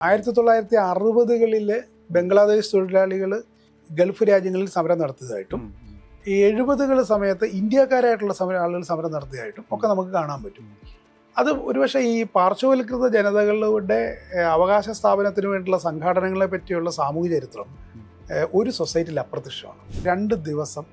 1960-കളിൽ ബംഗ്ലാദേശ് തൊഴിലാളികൾ ഗൾഫ് രാജ്യങ്ങളിൽ സമരം നടത്തിയതായിട്ടും 70-കൾ സമയത്ത് ഇന്ത്യക്കാരായിട്ടുള്ള ആളുകൾ സമരം നടത്തിയതായിട്ടും ഒക്കെ നമുക്ക് കാണാൻ പറ്റും. അത് ഒരുപക്ഷെ ഈ പാർശ്വവൽകൃത ജനതകളുടെ അവകാശ സ്ഥാപനത്തിന് വേണ്ടിയുള്ള സംഘടനകളെ പറ്റിയുള്ള സാമൂഹ്യ ചരിത്രം ഒരു സൊസൈറ്റിയിൽ അപ്രത്യക്ഷമാണ്. 2 ദിവസം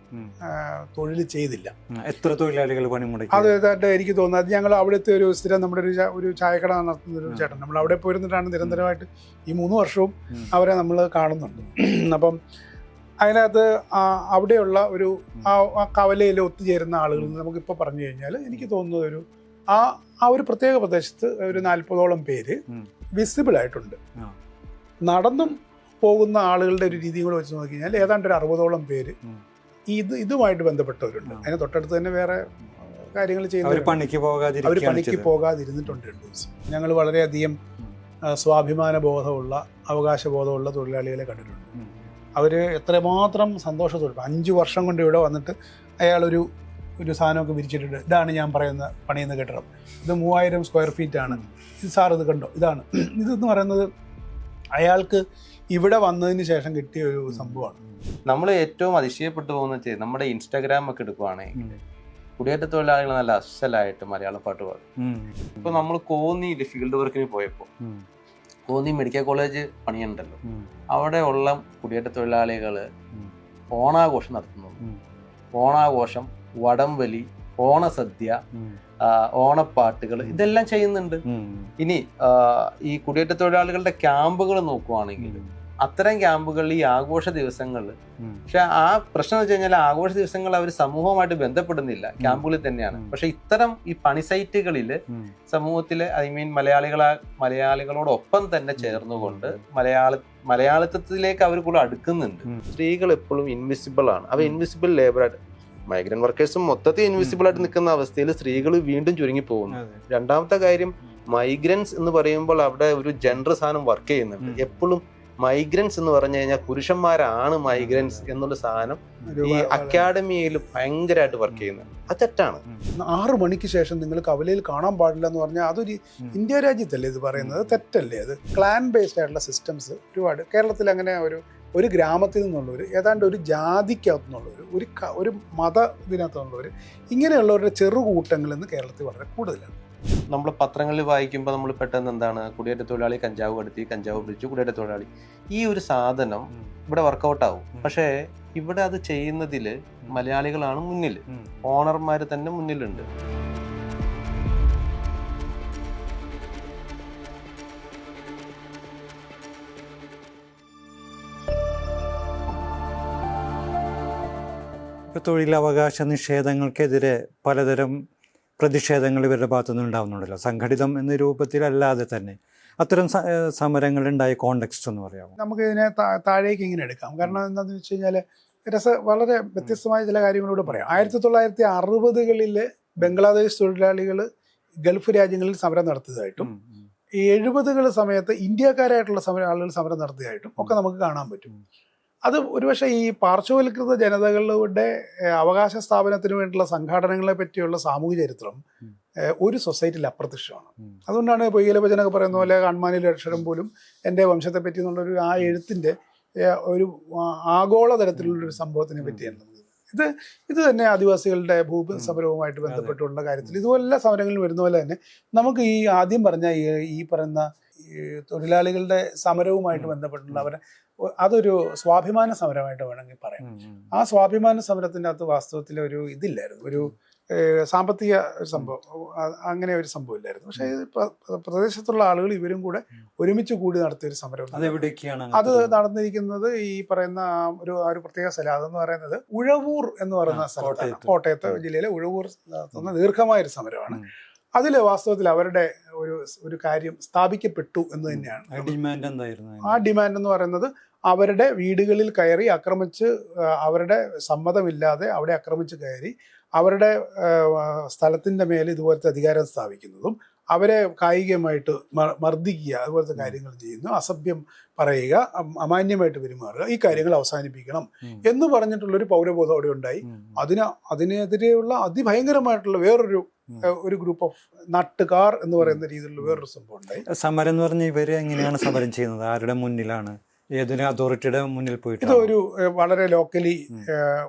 തൊഴിൽ ചെയ്തില്ല. എത്ര തൊഴിലാളികൾ പണിമുടക്കി? അത് ഏതാണ്ട് എനിക്ക് തോന്നുന്നത് ഞങ്ങൾ അവിടുത്തെ ഒരു സ്ഥിരം നമ്മുടെ ഒരു ചായക്കട നടത്തുന്ന ഒരു ചേട്ടൻ, നമ്മൾ അവിടെ പോയിരുന്നിട്ടാണ് നിരന്തരമായിട്ട് ഈ 3 വർഷവും അവരെ നമ്മൾ കാണുന്നുണ്ട്. അപ്പം അതിനകത്ത് അവിടെയുള്ള ഒരു ആ കവലയിൽ ഒത്തുചേരുന്ന ആളുകൾ നമുക്കിപ്പോൾ പറഞ്ഞു കഴിഞ്ഞാൽ എനിക്ക് തോന്നുന്നത് ഒരു ആ ഒരു പ്രത്യേക പ്രദേശത്ത് ഒരു 40ഓളം പേര് വിസിബിൾ ആയിട്ടുണ്ട്. നടന്നും പോകുന്ന ആളുകളുടെ ഒരു രീതിയും കൂടെ വെച്ച് നോക്കി കഴിഞ്ഞാൽ ഏതാണ്ട് ഒരു 60ഓളം പേര് ഇതുമായിട്ട് ബന്ധപ്പെട്ടവരുണ്ട്. അതിന് തൊട്ടടുത്ത് തന്നെ വേറെ കാര്യങ്ങൾ ചെയ്യുന്ന അവർ പണിക്ക് പോകാതിരുന്നിട്ടുണ്ട് 2 ദിവസം. ഞങ്ങൾ വളരെയധികം സ്വാഭിമാന ബോധമുള്ള അവകാശബോധമുള്ള തൊഴിലാളികളെ കണ്ടിട്ടുണ്ട്. അവർ എത്രമാത്രം സന്തോഷത്തോടെ 5 വർഷം കൊണ്ട് ഇവിടെ വന്നിട്ട് അയാളൊരു സാധനമൊക്കെ വിരിച്ചിട്ടുണ്ട്. ഇതാണ് ഞാൻ പറയുന്ന പണിയുന്ന കെട്ടിടം, ഇത് 3000 സ്ക്വയർ ഫീറ്റ് ആണ്, ഇത് സാർ ഇത് കണ്ടോ, ഇതെന്ന് പറയുന്നത് അയാൾക്ക് ഇവിടെ വന്നതിന് ശേഷം കിട്ടിയ ഒരു സംഭവമാണ്. നമ്മൾ ഏറ്റവും അതിശയപ്പെട്ടു പോകുന്ന നമ്മുടെ ഇൻസ്റ്റാഗ്രാം ഒക്കെ എടുക്കുവാണെങ്കിൽ കുടിയേറ്റ തൊഴിലാളികൾ നല്ല അസലായിട്ട് മലയാളം പാട്ട് പാടും. ഇപ്പൊ നമ്മൾ കോന്നിയിൽ ഫീൽഡ് വർക്കിന് പോയപ്പോൾ കോന്നി മെഡിക്കൽ കോളേജ് പണിയുണ്ടല്ലോ, അവിടെ ഉള്ള കുടിയേറ്റ തൊഴിലാളികള് ഓണാഘോഷം നടത്തുന്നു. ഓണാഘോഷം, വടംവലി, ഓണസദ്യ, ഓണപ്പാട്ടുകൾ ഇതെല്ലാം ചെയ്യുന്നുണ്ട്. ഇനി ഈ കുടിയേറ്റ തൊഴിലാളികളുടെ ക്യാമ്പുകൾ നോക്കുവാണെങ്കിൽ അത്തരം ക്യാമ്പുകളിൽ ഈ ആഘോഷ ദിവസങ്ങളിൽ, പക്ഷെ ആ പ്രശ്നം വെച്ച് കഴിഞ്ഞാൽ ആഘോഷ ദിവസങ്ങൾ അവർ സമൂഹവുമായിട്ട് ബന്ധപ്പെടുന്നില്ല, ക്യാമ്പുകളിൽ തന്നെയാണ്. പക്ഷെ ഇത്തരം ഈ പണി സൈറ്റുകളിൽ സമൂഹത്തിലെ മലയാളികളോടൊപ്പം തന്നെ ചേർന്നുകൊണ്ട് മലയാളിത്വത്തിലേക്ക് അവർ കൂടെ അടുക്കുന്നുണ്ട്. സ്ത്രീകൾ എപ്പോഴും ഇൻവിസിബിൾ ആണ്. അവ ഇൻവിസിബിൾ ലേബറായിട്ട് മൈഗ്രന്റ് വർക്കേഴ്സും മൊത്തത്തിൽ ഇൻവിസിബിൾ ആയിട്ട് നിൽക്കുന്ന അവസ്ഥയിൽ സ്ത്രീകൾ വീണ്ടും ചുരുങ്ങി പോകുന്നു. രണ്ടാമത്തെ കാര്യം, മൈഗ്രൻസ് എന്ന് പറയുമ്പോൾ അവിടെ ഒരു ജെൻഡർ സാധനം വർക്ക് ചെയ്യുന്നുണ്ട്. എപ്പോഴും മൈഗ്രൻസ് എന്ന് പറഞ്ഞു കഴിഞ്ഞാൽ പുരുഷന്മാരാണ് മൈഗ്രൻസ് എന്നുള്ള സാധനം ഈ അക്കാഡമിയിൽ ഭയങ്കരമായിട്ട് വർക്ക് ചെയ്യുന്നുണ്ട്. അത് തെറ്റാണ്. 6 മണിക്ക് ശേഷം നിങ്ങൾ കവലയിൽ കാണാൻ പാടില്ല എന്ന് പറഞ്ഞാൽ അതൊരു ഇന്ത്യ രാജ്യത്തല്ലേ ഇത് പറയുന്നത്? തെറ്റല്ലേ അത്? ക്ലാൻ ബേസ്ഡ് ആയിട്ടുള്ള സിസ്റ്റംസ് ഒരുപാട് കേരളത്തിൽ അങ്ങനെ ഒരു ഗ്രാമത്തിൽ നിന്നുള്ളവർ, ഏതാണ്ട് ഒരു ജാതിക്കകത്തു നിന്നുള്ളവർ, ഒരു മത ഇതിനകത്തു നിന്നുള്ളവർ, ഇങ്ങനെയുള്ളവരുടെ ചെറുകൂട്ടങ്ങൾ ഇന്ന് കേരളത്തിൽ വളരെ കൂടുതലാണ്. നമ്മൾ പത്രങ്ങളിൽ വായിക്കുമ്പോൾ നമ്മൾ പെട്ടെന്ന് എന്താണ്, കുടിയേറ്റ തൊഴിലാളി കഞ്ചാവ് കടത്തി, കഞ്ചാവ് പിടിച്ചു, കുടിയേറ്റ തൊഴിലാളി, ഈ ഒരു സാധനം ഇവിടെ വർക്കൗട്ട് ആവും. പക്ഷേ ഇവിടെ അത് ചെയ്യുന്നതിൽ മലയാളികളാണ് മുന്നിൽ, ഓണർമാർ തന്നെ മുന്നിലുണ്ട്. തൊഴിലവകാശ നിഷേധങ്ങൾക്കെതിരെ പലതരം പ്രതിഷേധങ്ങൾ ഇവരുടെ ഭാഗത്തുനിന്ന് ഉണ്ടാവുന്നുണ്ടല്ലോ, സംഘടിതം എന്ന രൂപത്തിലല്ലാതെ തന്നെ. അത്തരം സമരങ്ങൾ ഉണ്ടായ കോണ്ടെക്സ്റ്റ് എന്ന് പറയാമോ? നമുക്ക് ഇതിനെ താഴേക്ക് ഇങ്ങനെ എടുക്കാം. കാരണം എന്താണെന്ന് വെച്ച് കഴിഞ്ഞാൽ വളരെ വ്യത്യസ്തമായ ചില കാര്യങ്ങളൂടെ പറയാം. 1960-കളിൽ ബംഗ്ലാദേശ് തൊഴിലാളികൾ ഗൾഫ് രാജ്യങ്ങളിൽ സമരം നടത്തിയതായിട്ടും 70-കൾ സമയത്ത് ഇന്ത്യക്കാരായിട്ടുള്ള ആളുകൾ സമരം നടത്തിയതായിട്ടും ഒക്കെ നമുക്ക് കാണാൻ പറ്റും. അത് ഒരുപക്ഷെ ഈ പാർശ്വവൽകൃത ജനതകളുടെ അവകാശ സ്ഥാപനത്തിന് വേണ്ടിയുള്ള സംഘടനകളെ പറ്റിയുള്ള സാമൂഹ്യ ചരിത്രം ഒരു സൊസൈറ്റിയിൽ അപ്രത്യക്ഷമാണ്. അതുകൊണ്ടാണ് പൊയ്യലഭജനൊക്കെ പറയുന്ന പോലെ കൺമാനിൽ അക്ഷരം പോലും എൻ്റെ വംശത്തെ പറ്റി എന്നുള്ളൊരു ആ എഴുത്തിൻ്റെ ഒരു ആഗോള തരത്തിലുള്ളൊരു സംഭവത്തിനെ പറ്റിയാണ്. ഇത് തന്നെ ആദിവാസികളുടെ ഭൂസമരവുമായിട്ട് ബന്ധപ്പെട്ടുള്ള കാര്യത്തിൽ ഇതുപോലെ സമരങ്ങളിൽ വരുന്ന പോലെ തന്നെ നമുക്ക് ഈ ആദ്യം പറഞ്ഞ ഈ പറയുന്ന തൊഴിലാളികളുടെ സമരവുമായിട്ട് ബന്ധപ്പെട്ടുള്ള അതൊരു സ്വാഭിമാന സമരമായിട്ട് വേണമെങ്കിൽ പറയാം. ആ സ്വാഭിമാന സമരത്തിൻ്റെ അകത്ത് വാസ്തവത്തിൽ ഒരു ഇതില്ലായിരുന്നു, ഒരു സാമ്പത്തിക സംഭവം, അങ്ങനെ ഒരു സംഭവം ഇല്ലായിരുന്നു. പക്ഷേ പ്രദേശത്തുള്ള ആളുകൾ ഇവരും കൂടെ ഒരുമിച്ച് കൂടി നടത്തിയ ഒരു സമരം. അത് നടന്നിരിക്കുന്നത് ഈ പറയുന്ന ഒരു പ്രത്യേക സ്ഥലം. അതെന്ന് പറയുന്നത് ഉഴവൂർ എന്ന് പറയുന്ന സ്ഥലത്താണ്. കോട്ടയത്ത് ജില്ലയിലെ ഉഴവൂർ ദീർഘമായൊരു സമരമാണ്. അതിൽ വാസ്തവത്തിൽ അവരുടെ ഒരു കാര്യം സ്ഥാപിക്കപ്പെട്ടു എന്ന് തന്നെയാണ്. ആ ഡിമാൻഡ് എന്ന് പറയുന്നത് അവരുടെ വീടുകളിൽ കയറി ആക്രമിച്ച്, അവരുടെ സമ്മതമില്ലാതെ അവിടെ ആക്രമിച്ച് കയറി അവരുടെ സ്ഥലത്തിൻ്റെ മേലെ ഇതുപോലത്തെ അധികാരം സ്ഥാപിക്കുന്നതും, അവരെ കായികമായിട്ട് മർദ്ദിക്കുക, അതുപോലത്തെ കാര്യങ്ങൾ ചെയ്യുന്നു, അസഭ്യം പറയുക, അമാന്യമായിട്ട് പെരുമാറുക, ഈ കാര്യങ്ങൾ അവസാനിപ്പിക്കണം എന്ന് പറഞ്ഞിട്ടുള്ളൊരു പൗരബോധം അവിടെ ഉണ്ടായി. അതിനെതിരെയുള്ള അതിഭയങ്കരമായിട്ടുള്ള വേറൊരു ഒരു ഗ്രൂപ്പ് ഓഫ് നാട്ടുകാർ എന്ന് പറയുന്ന രീതിയിലുള്ള വേറൊരു സംഭവം ഉണ്ടായി. സമരം എന്ന് പറഞ്ഞാൽ ഇവര് എങ്ങനെയാണ് സമരം ചെയ്യുന്നത്? ആരുടെ മുന്നിലാണ്? ഏതൊരു അതോറിറ്റിയുടെ മുന്നിൽ പോയിട്ട്? ഇതൊരു വളരെ ലോക്കലി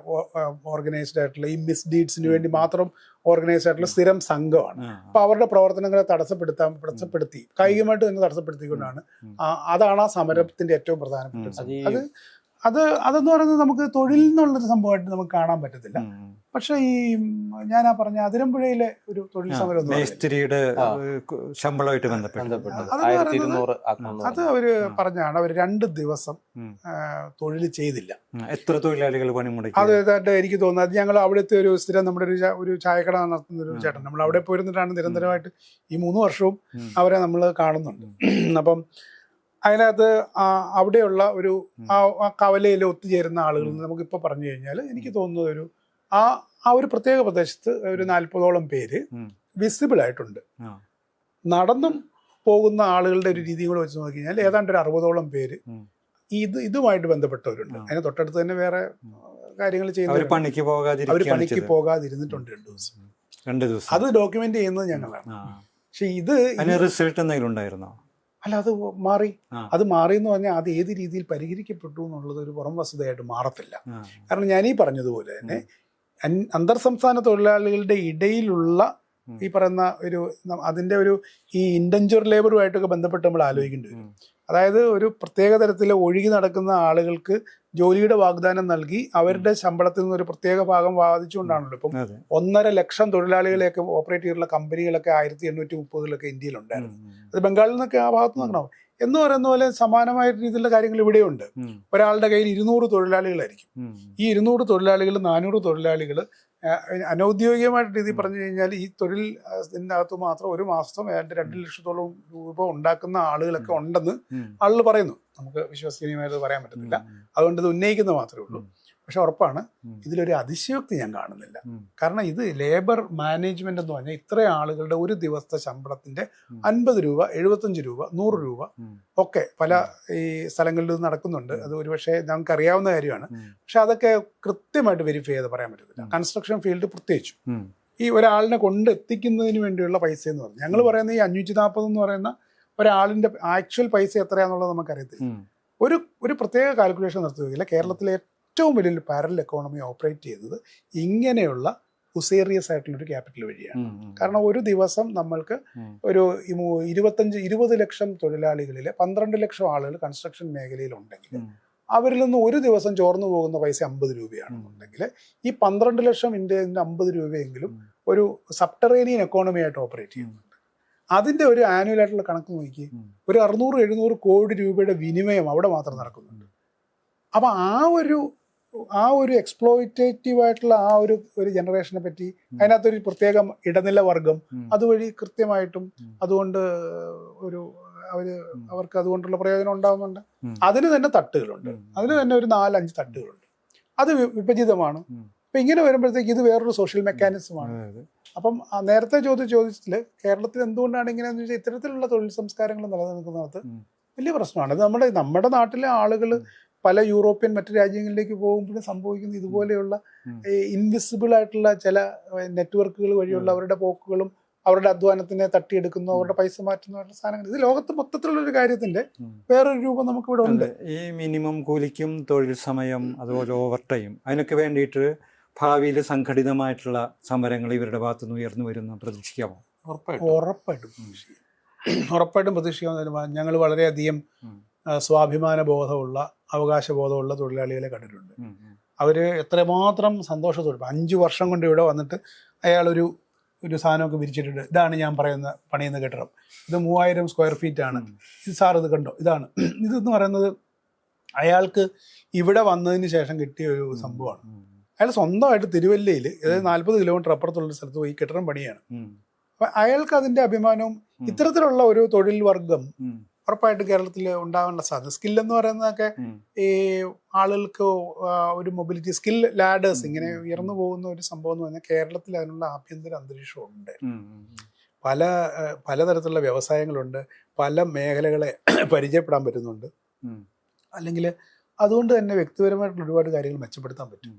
ഓർഗനൈസ്ഡ് ആയിട്ടുള്ള ഈ മിസ്ഡീഡ്സിന് വേണ്ടി മാത്രം ഓർഗനൈസ്ഡ് ആയിട്ടുള്ള സ്ഥിരം സംഘമാണ്. അപ്പൊ അവരുടെ പ്രവർത്തനങ്ങളെ തടസ്സപ്പെടുത്തി കായികമായിട്ട് തന്നെ തടസ്സപ്പെടുത്തിക്കൊണ്ടാണ് അതാണ് ആ സമരത്തിന്റെ ഏറ്റവും പ്രധാനപ്പെട്ട അതെന്ന് പറയുന്നത് നമുക്ക് തൊഴിൽ എന്നുള്ളൊരു സംഭവമായിട്ട് നമുക്ക് കാണാൻ പറ്റത്തില്ല. പക്ഷെ ഈ ഞാൻ പറഞ്ഞ അതിരമ്പുഴയിലെ ഒരു തൊഴിൽ സമരം ശമ്പളമായിട്ട് ബന്ധപ്പെട്ട് അത് അവര് പറഞ്ഞാണ് അവർ 2 ദിവസം തൊഴിൽ ചെയ്തില്ല. എത്ര തൊഴിലാളികൾ പണിമുടക്കി? അത് ഏതാണ്ട് എനിക്ക് തോന്നുന്നത് ഞങ്ങൾ അവിടുത്തെ ഒരു സ്ഥിരം നമ്മുടെ ഒരു ചായക്കട നടത്തുന്ന ഒരു ചേട്ടൻ, നമ്മൾ അവിടെ പോയിരുന്നിട്ടാണ് നിരന്തരമായിട്ട് ഈ 3 വർഷവും അവരെ നമ്മൾ കാണുന്നുണ്ട്. അപ്പം അതിനകത്ത് അവിടെയുള്ള ഒരു ആ കവലയിൽ ഒത്തുചേരുന്ന ആളുകൾ നമുക്കിപ്പോൾ പറഞ്ഞു കഴിഞ്ഞാൽ എനിക്ക് തോന്നുന്നത് ഒരു ആ ഒരു പ്രത്യേക പ്രദേശത്ത് ഒരു 40ഓളം പേര് വിസിബിൾ ആയിട്ടുണ്ട്. നടന്നും പോകുന്ന ആളുകളുടെ ഒരു രീതി കൂടെ വെച്ച് നോക്കി കഴിഞ്ഞാൽ ഏതാണ്ട് ഒരു 60ഓളം പേര് ഇതുമായിട്ട് ബന്ധപ്പെട്ടവരുണ്ട്. അതിന് തൊട്ടടുത്ത് തന്നെ വേറെ കാര്യങ്ങൾ ചെയ്യുന്ന അവർ പണിക്ക് പോകാതിരുന്നിട്ടുണ്ട് 2 ദിവസം. അത് ഡോക്യുമെന്റ് ചെയ്യുന്നത് ഞങ്ങളാണ്. പക്ഷെ ഇത് റിസൾട്ട് എന്തെങ്കിലും ഉണ്ടായിരുന്നോ? അല്ല, അത് മാറി എന്ന് പറഞ്ഞാൽ അത് ഏത് രീതിയിൽ പരിഹരിക്കപ്പെട്ടു എന്നുള്ളത് ഒരു പുറം വസ്തുതയായിട്ട് മാറത്തില്ല. കാരണം ഞാനീ പറഞ്ഞതുപോലെ തന്നെ അന്തർ സംസ്ഥാന തൊഴിലാളികളുടെ ഇടയിലുള്ള ഈ പറയുന്ന അതിൻ്റെ ഈ ഇൻഡഞ്ചർ ലേബറുമായിട്ടൊക്കെ ബന്ധപ്പെട്ട് നമ്മൾ ആലോചിക്കേണ്ടി വരും. അതായത് ഒരു പ്രത്യേക തരത്തിൽ ഒഴുകി നടക്കുന്ന ആളുകൾക്ക് ജോലിയുടെ വാഗ്ദാനം നൽകി അവരുടെ ശമ്പളത്തിൽ നിന്ന് ഒരു പ്രത്യേക ഭാഗം വാദിച്ചുകൊണ്ടാണല്ലോ ഇപ്പം 1.5 ലക്ഷം തൊഴിലാളികളെയൊക്കെ ഓപ്പറേറ്റ് ചെയ്തിട്ടുള്ള കമ്പനികളൊക്കെ 1830 ഇന്ത്യയിലുണ്ടായിരുന്നു. അത് ബംഗാളിൽ നിന്നൊക്കെ ആ ഭാഗത്ത് നിന്നോ എന്ന് പറയുന്ന പോലെ സമാനമായ രീതിയിലുള്ള കാര്യങ്ങൾ ഇവിടെയുണ്ട്. ഒരാളുടെ കയ്യിൽ 200 തൊഴിലാളികളായിരിക്കും. ഈ 200 തൊഴിലാളികൾ 400 തൊഴിലാളികൾ അനൗദ്യോഗികമായിട്ട് രീതി പറഞ്ഞു കഴിഞ്ഞാൽ ഈ തൊഴിൽ ഇതിനകത്ത് മാത്രം ഒരു മാസം ഏതാണ്ട് 2 ലക്ഷത്തോളം രൂപ ഉണ്ടാക്കുന്ന ആളുകളൊക്കെ ഉണ്ടെന്ന് ആളുകൾ പറയുന്നു. നമുക്ക് വിശ്വസനീയമായിട്ട് പറയാൻ പറ്റത്തില്ല, അതുകൊണ്ട് ഇത് ഉന്നയിക്കുന്നത് മാത്രമേ ഉള്ളൂ. പക്ഷെ ഉറപ്പാണ് ഇതിലൊരു അതിശയോക്തി ഞാൻ കാണുന്നില്ല. കാരണം ഇത് ലേബർ മാനേജ്മെന്റ് എന്ന് പറഞ്ഞാൽ ഇത്ര ആളുകളുടെ ഒരു ദിവസത്തെ ശമ്പളത്തിന്റെ 50 രൂപ 75 രൂപ 100 രൂപ ഒക്കെ പല ഈ സ്ഥലങ്ങളിൽ നടക്കുന്നുണ്ട്. അത് ഒരുപക്ഷെ നമുക്ക് അറിയാവുന്ന കാര്യമാണ്. പക്ഷെ അതൊക്കെ കൃത്യമായിട്ട് വെരിഫൈ ചെയ്ത് പറയാൻ പറ്റത്തില്ല. കൺസ്ട്രക്ഷൻ ഫീൽഡ് പ്രത്യേകിച്ചു ഈ ഒരാളിനെ കൊണ്ടെത്തിക്കുന്നതിന് വേണ്ടിയുള്ള പൈസ എന്ന് പറഞ്ഞു ഞങ്ങൾ പറയുന്നത് ഈ 540 എന്ന് പറയുന്ന ഒരാളിന്റെ ആക്ച്വൽ പൈസ എത്രയാണെന്നുള്ളത് നമുക്കറിയത്തില്ല. ഒരു പ്രത്യേക കാൽക്കുലേഷൻ നടത്തുകയില്ല. കേരളത്തിലെ ഏറ്റവും വലിയൊരു പാരലൽ എക്കോണമി ഓപ്പറേറ്റ് ചെയ്യുന്നത് ഇങ്ങനെയുള്ള ഉസേറിയസ് ആയിട്ടുള്ളൊരു ക്യാപിറ്റൽ വഴിയാണ്. കാരണം ഒരു ദിവസം നമ്മൾക്ക് ഒരു 20 ലക്ഷം തൊഴിലാളികളിലെ 12 ലക്ഷം ആളുകൾ കൺസ്ട്രക്ഷൻ മേഖലയിൽ ഉണ്ടെങ്കിൽ അവരിൽ നിന്ന് ഒരു ദിവസം ചോർന്നു പോകുന്ന പൈസ 50 രൂപയാണെന്നുണ്ടെങ്കിൽ ഈ 12 ലക്ഷം ഇന്ത്യൻ്റെ 50 രൂപയെങ്കിലും ഒരു സബ്ടെറേനിയൻ എക്കോണമി ആയിട്ട് ഓപ്പറേറ്റ് ചെയ്യുന്നുണ്ട്. അതിൻ്റെ ഒരു ആനുവൽ ആയിട്ടുള്ള കണക്ക് നോക്കി ഒരു 600-700 കോടി രൂപയുടെ വിനിമയം അവിടെ മാത്രം നടക്കുന്നുണ്ട്. അപ്പം ആ ഒരു എക്സ്പ്ലോയിറ്റേറ്റീവ് ആയിട്ടുള്ള ഒരു ജനറേഷനെ പറ്റി അതിനകത്തൊരു പ്രത്യേകം ഇടനില വർഗം അതുവഴി കൃത്യമായിട്ടും അതുകൊണ്ട് അവർക്ക് അതുകൊണ്ടുള്ള പ്രയോജനം ഉണ്ടാകുന്നുണ്ട്. അതിന് തന്നെ തട്ടുകളുണ്ട്, അതിന് തന്നെ ഒരു 4-5 തട്ടുകളുണ്ട്. അത് വിഭജിതമാണ്. അപ്പം ഇങ്ങനെ വരുമ്പോഴത്തേക്ക് ഇത് വേറൊരു സോഷ്യൽ മെക്കാനിസമാണ്. അപ്പം നേരത്തെ ചോദ്യത്തിൽ കേരളത്തിൽ എന്തുകൊണ്ടാണ് ഇങ്ങനെയെന്ന് വെച്ചാൽ ഇത്തരത്തിലുള്ള തൊഴിൽ സംസ്കാരങ്ങൾ നിലനിൽക്കുന്നത് വലിയ പ്രശ്നമാണ്. അത് നമ്മുടെ നാട്ടിലെ ആളുകൾ പല യൂറോപ്യൻ മറ്റു രാജ്യങ്ങളിലേക്ക് പോകുമ്പോഴും സംഭവിക്കുന്ന ഇതുപോലെയുള്ള ഇൻവിസിബിൾ ആയിട്ടുള്ള ചില നെറ്റ്വർക്കുകൾ വഴിയുള്ള അവരുടെ പോക്കുകളും അവരുടെ അധ്വാനത്തിനെ തട്ടിയെടുക്കുന്നു, അവരുടെ പൈസ മാറ്റുന്ന സാധനങ്ങൾ. ഇത് ലോകത്ത് മൊത്തത്തിലുള്ള ഒരു കാര്യത്തിന്റെ വേറൊരു രൂപം നമുക്കിവിടെ ഉണ്ട്. ഈ മിനിമം കൂലിക്കും തൊഴിൽ സമയം അതുപോലെ ഓവർ ടൈം അതിനൊക്കെ വേണ്ടിയിട്ട് ഭാവിയിൽ സംഘടിതമായിട്ടുള്ള സമരങ്ങൾ ഇവരുടെ ഭാഗത്തുനിന്ന് ഉയർന്നു വരുന്ന പ്രതീക്ഷിക്കാമോ? ഉറപ്പായിട്ടും പ്രതീക്ഷിക്കാവുന്ന. ഞങ്ങൾ വളരെയധികം സ്വാഭിമാന ബോധമുള്ള അവകാശബോധമുള്ള തൊഴിലാളികളെ കണ്ടിട്ടുണ്ട്. അവർ എത്രമാത്രം സന്തോഷത്തോടെ 5 വർഷം കൊണ്ട് ഇവിടെ വന്നിട്ട് അയാളൊരു സാധനമൊക്കെ വിരിച്ചിട്ടുണ്ട്. ഇതാണ് ഞാൻ പറയുന്ന പണിയുന്ന കെട്ടിടം, ഇത് 3000 സ്ക്വയർ ഫീറ്റ് ആണ്, ഇത് സാർ ഇത് കണ്ടോ, ഇതെന്ന് പറയുന്നത് അയാൾക്ക് ഇവിടെ വന്നതിന് ശേഷം കിട്ടിയ ഒരു സംഭവമാണ്. അയാൾ സ്വന്തമായിട്ട് തിരുവല്ലയിൽ അതായത് 40 കിലോമീറ്റർ അപ്പുറത്തുള്ള സ്ഥലത്ത് പോയി കെട്ടിടം പണിയാണ്. അപ്പം അയാൾക്ക് അതിൻ്റെ അഭിമാനവും ഇത്തരത്തിലുള്ള ഒരു തൊഴിൽ വർഗം ഉറപ്പായിട്ട് കേരളത്തിൽ ഉണ്ടാകാനുള്ള സാധ്യത. സ്കില്ലെന്ന് പറയുന്നതൊക്കെ ഈ ആളുകൾക്ക് ഒരു മൊബിലിറ്റി സ്കിൽ ലാഡേഴ്സ് ഇങ്ങനെ ഉയർന്നു പോകുന്ന ഒരു സംഭവം എന്ന് പറഞ്ഞാൽ കേരളത്തിൽ അതിനുള്ള ആഭ്യന്തര അന്തരീക്ഷം ഉണ്ട്. പലതരത്തിലുള്ള വ്യവസായങ്ങളുണ്ട്, പല മേഖലകളെ പരിചയപ്പെടാൻ പറ്റുന്നുണ്ട്. അല്ലെങ്കിൽ അതുകൊണ്ട് തന്നെ വ്യക്തിപരമായിട്ടുള്ള ഒരുപാട് കാര്യങ്ങൾ മെച്ചപ്പെടുത്താൻ പറ്റും.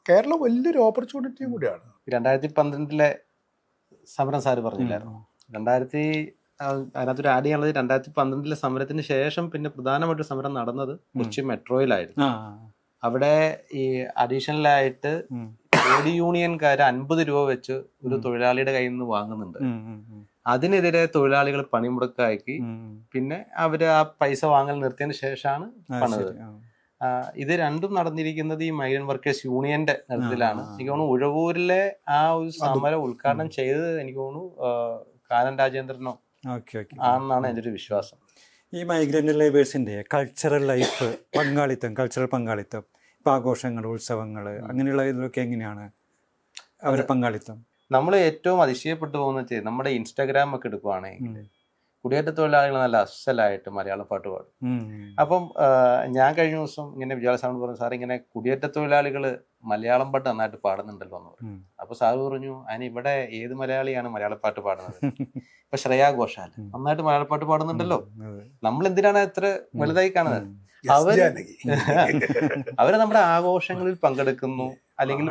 കേരളം വലിയൊരു ഓപ്പർച്യൂണിറ്റിയും കൂടിയാണ്. 2012 സമരം സാറ് പറഞ്ഞില്ലായിരുന്നു. അതിനകത്തൊരു ആഡ് ചെയ്യാനുള്ളത് 2012 സമരത്തിന് ശേഷം പിന്നെ പ്രധാനമായിട്ട് സമരം നടന്നത് കൊച്ചി മെട്രോയിലായിരുന്നു. അവിടെ ഈ അഡീഷണലായിട്ട് ട്രേഡ് യൂണിയൻകാര് 50 രൂപ വെച്ച് ഒരു തൊഴിലാളിയുടെ കയ്യിൽ നിന്ന് വാങ്ങുന്നുണ്ട്. അതിനെതിരെ തൊഴിലാളികൾ പണിമുടക്കാക്കി. പിന്നെ അവര് ആ പൈസ വാങ്ങൽ നിർത്തിയതിന് ശേഷമാണ് പണിത്. ഇത് രണ്ടും നടന്നിരിക്കുന്നത് ഈ മൈഗ്രന്റ് വർക്കേഴ്സ് യൂണിയന്റെ നേതൃത്വത്തിലാണ്. എനിക്ക് തോന്നുന്നു ഉഴവൂരിലെ ആ ഒരു സമരം ഉദ്ഘാടനം ചെയ്തത് എനിക്ക് തോന്നുന്നു കാനൻ രാജേന്ദ്രനോ ആണെന്നാണ് എൻ്റെ ഒരു വിശ്വാസം. ഈ മൈഗ്രന്റ് ലേബേഴ്സിന്റെ കൾച്ചറൽ ലൈഫ് കൾച്ചറൽ പങ്കാളിത്തം, ഇപ്പൊ ആഘോഷങ്ങൾ, ഉത്സവങ്ങൾ, അങ്ങനെയുള്ള ഇതിലൊക്കെ എങ്ങനെയാണ് അവരുടെ പങ്കാളിത്തം? നമ്മൾ ഏറ്റവും അതിശയപ്പെട്ടു പോകുന്ന നമ്മുടെ ഇൻസ്റ്റാഗ്രാം ഒക്കെ എടുക്കുവാണെങ്കിൽ കുടിയേറ്റ തൊഴിലാളികൾ നല്ല അസലായിട്ട് മലയാള പാട്ട് പാടും. അപ്പം ഞാൻ കഴിഞ്ഞ ദിവസം ഇങ്ങനെ വിജയസാറിനോട് പറഞ്ഞു, സാർ ഇങ്ങനെ കുടിയേറ്റ തൊഴിലാളികൾ മലയാളം പാട്ട് നന്നായിട്ട് പാടുന്നുണ്ടല്ലോ എന്ന് പറഞ്ഞു. അപ്പൊ സാറ് പറഞ്ഞു, അതിന് ഇവിടെ ഏത് മലയാളിയാണ് മലയാളപ്പാട്ട് പാടുന്നത്? ഇപ്പൊ ശ്രേയാ ഘോഷാൽ നന്നായിട്ട് മലയാളപ്പാട്ട് പാടുന്നുണ്ടല്ലോ. നമ്മൾ എന്തിനാണ് ഇത്ര വലുതായി കാണുന്നത്? അവര് നമ്മുടെ ആഘോഷങ്ങളിൽ പങ്കെടുക്കുന്നു, അല്ലെങ്കിൽ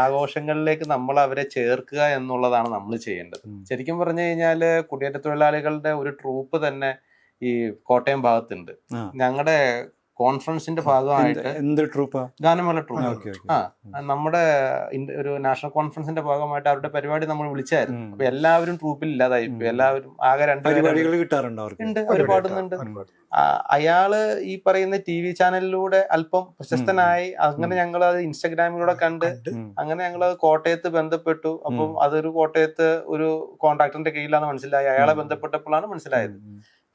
ആഘോഷങ്ങളിലേക്ക് നമ്മൾ അവരെ ചേർക്കുക എന്നുള്ളതാണ് നമ്മൾ ചെയ്യേണ്ടത്. ശരിക്കും പറഞ്ഞു കഴിഞ്ഞാല് കുടിയേറ്റ തൊഴിലാളികളുടെ ഒരു ട്രൂപ്പ് തന്നെ ഈ കോട്ടയം ഭാഗത്തുണ്ട്. ഞങ്ങളുടെ കോൺഫറൻസിന്റെ ഭാഗമായിട്ട് ഗാനമേള ട്രൂപ്പ് നമ്മുടെ ഒരു നാഷണൽ കോൺഫറൻസിന്റെ ഭാഗമായിട്ട് അവരുടെ പരിപാടി നമ്മൾ വിളിച്ചായിരുന്നു. അപ്പൊ എല്ലാവരും ട്രൂപ്പിൽ ഇല്ലാതായി. എല്ലാവരും ആകെ 2 പരിപാടികൾ കിട്ടാറുണ്ട്, അവർ പാടുന്നുണ്ട്. അയാള് ഈ പറയുന്ന TV ചാനലിലൂടെ അല്പം പ്രശസ്തനായി. അങ്ങനെ ഞങ്ങൾ അത് ഇൻസ്റ്റാഗ്രാമിലൂടെ കണ്ട് അങ്ങനെ ഞങ്ങൾ കോട്ടയത്ത് ബന്ധപ്പെട്ടു. അപ്പം അതൊരു കോട്ടയത്ത് ഒരു കോൺട്രാക്ടറിന്റെ കീഴിലാണ് മനസ്സിലായി. അയാളെ ബന്ധപ്പെട്ടപ്പോഴാണ് മനസ്സിലായത്.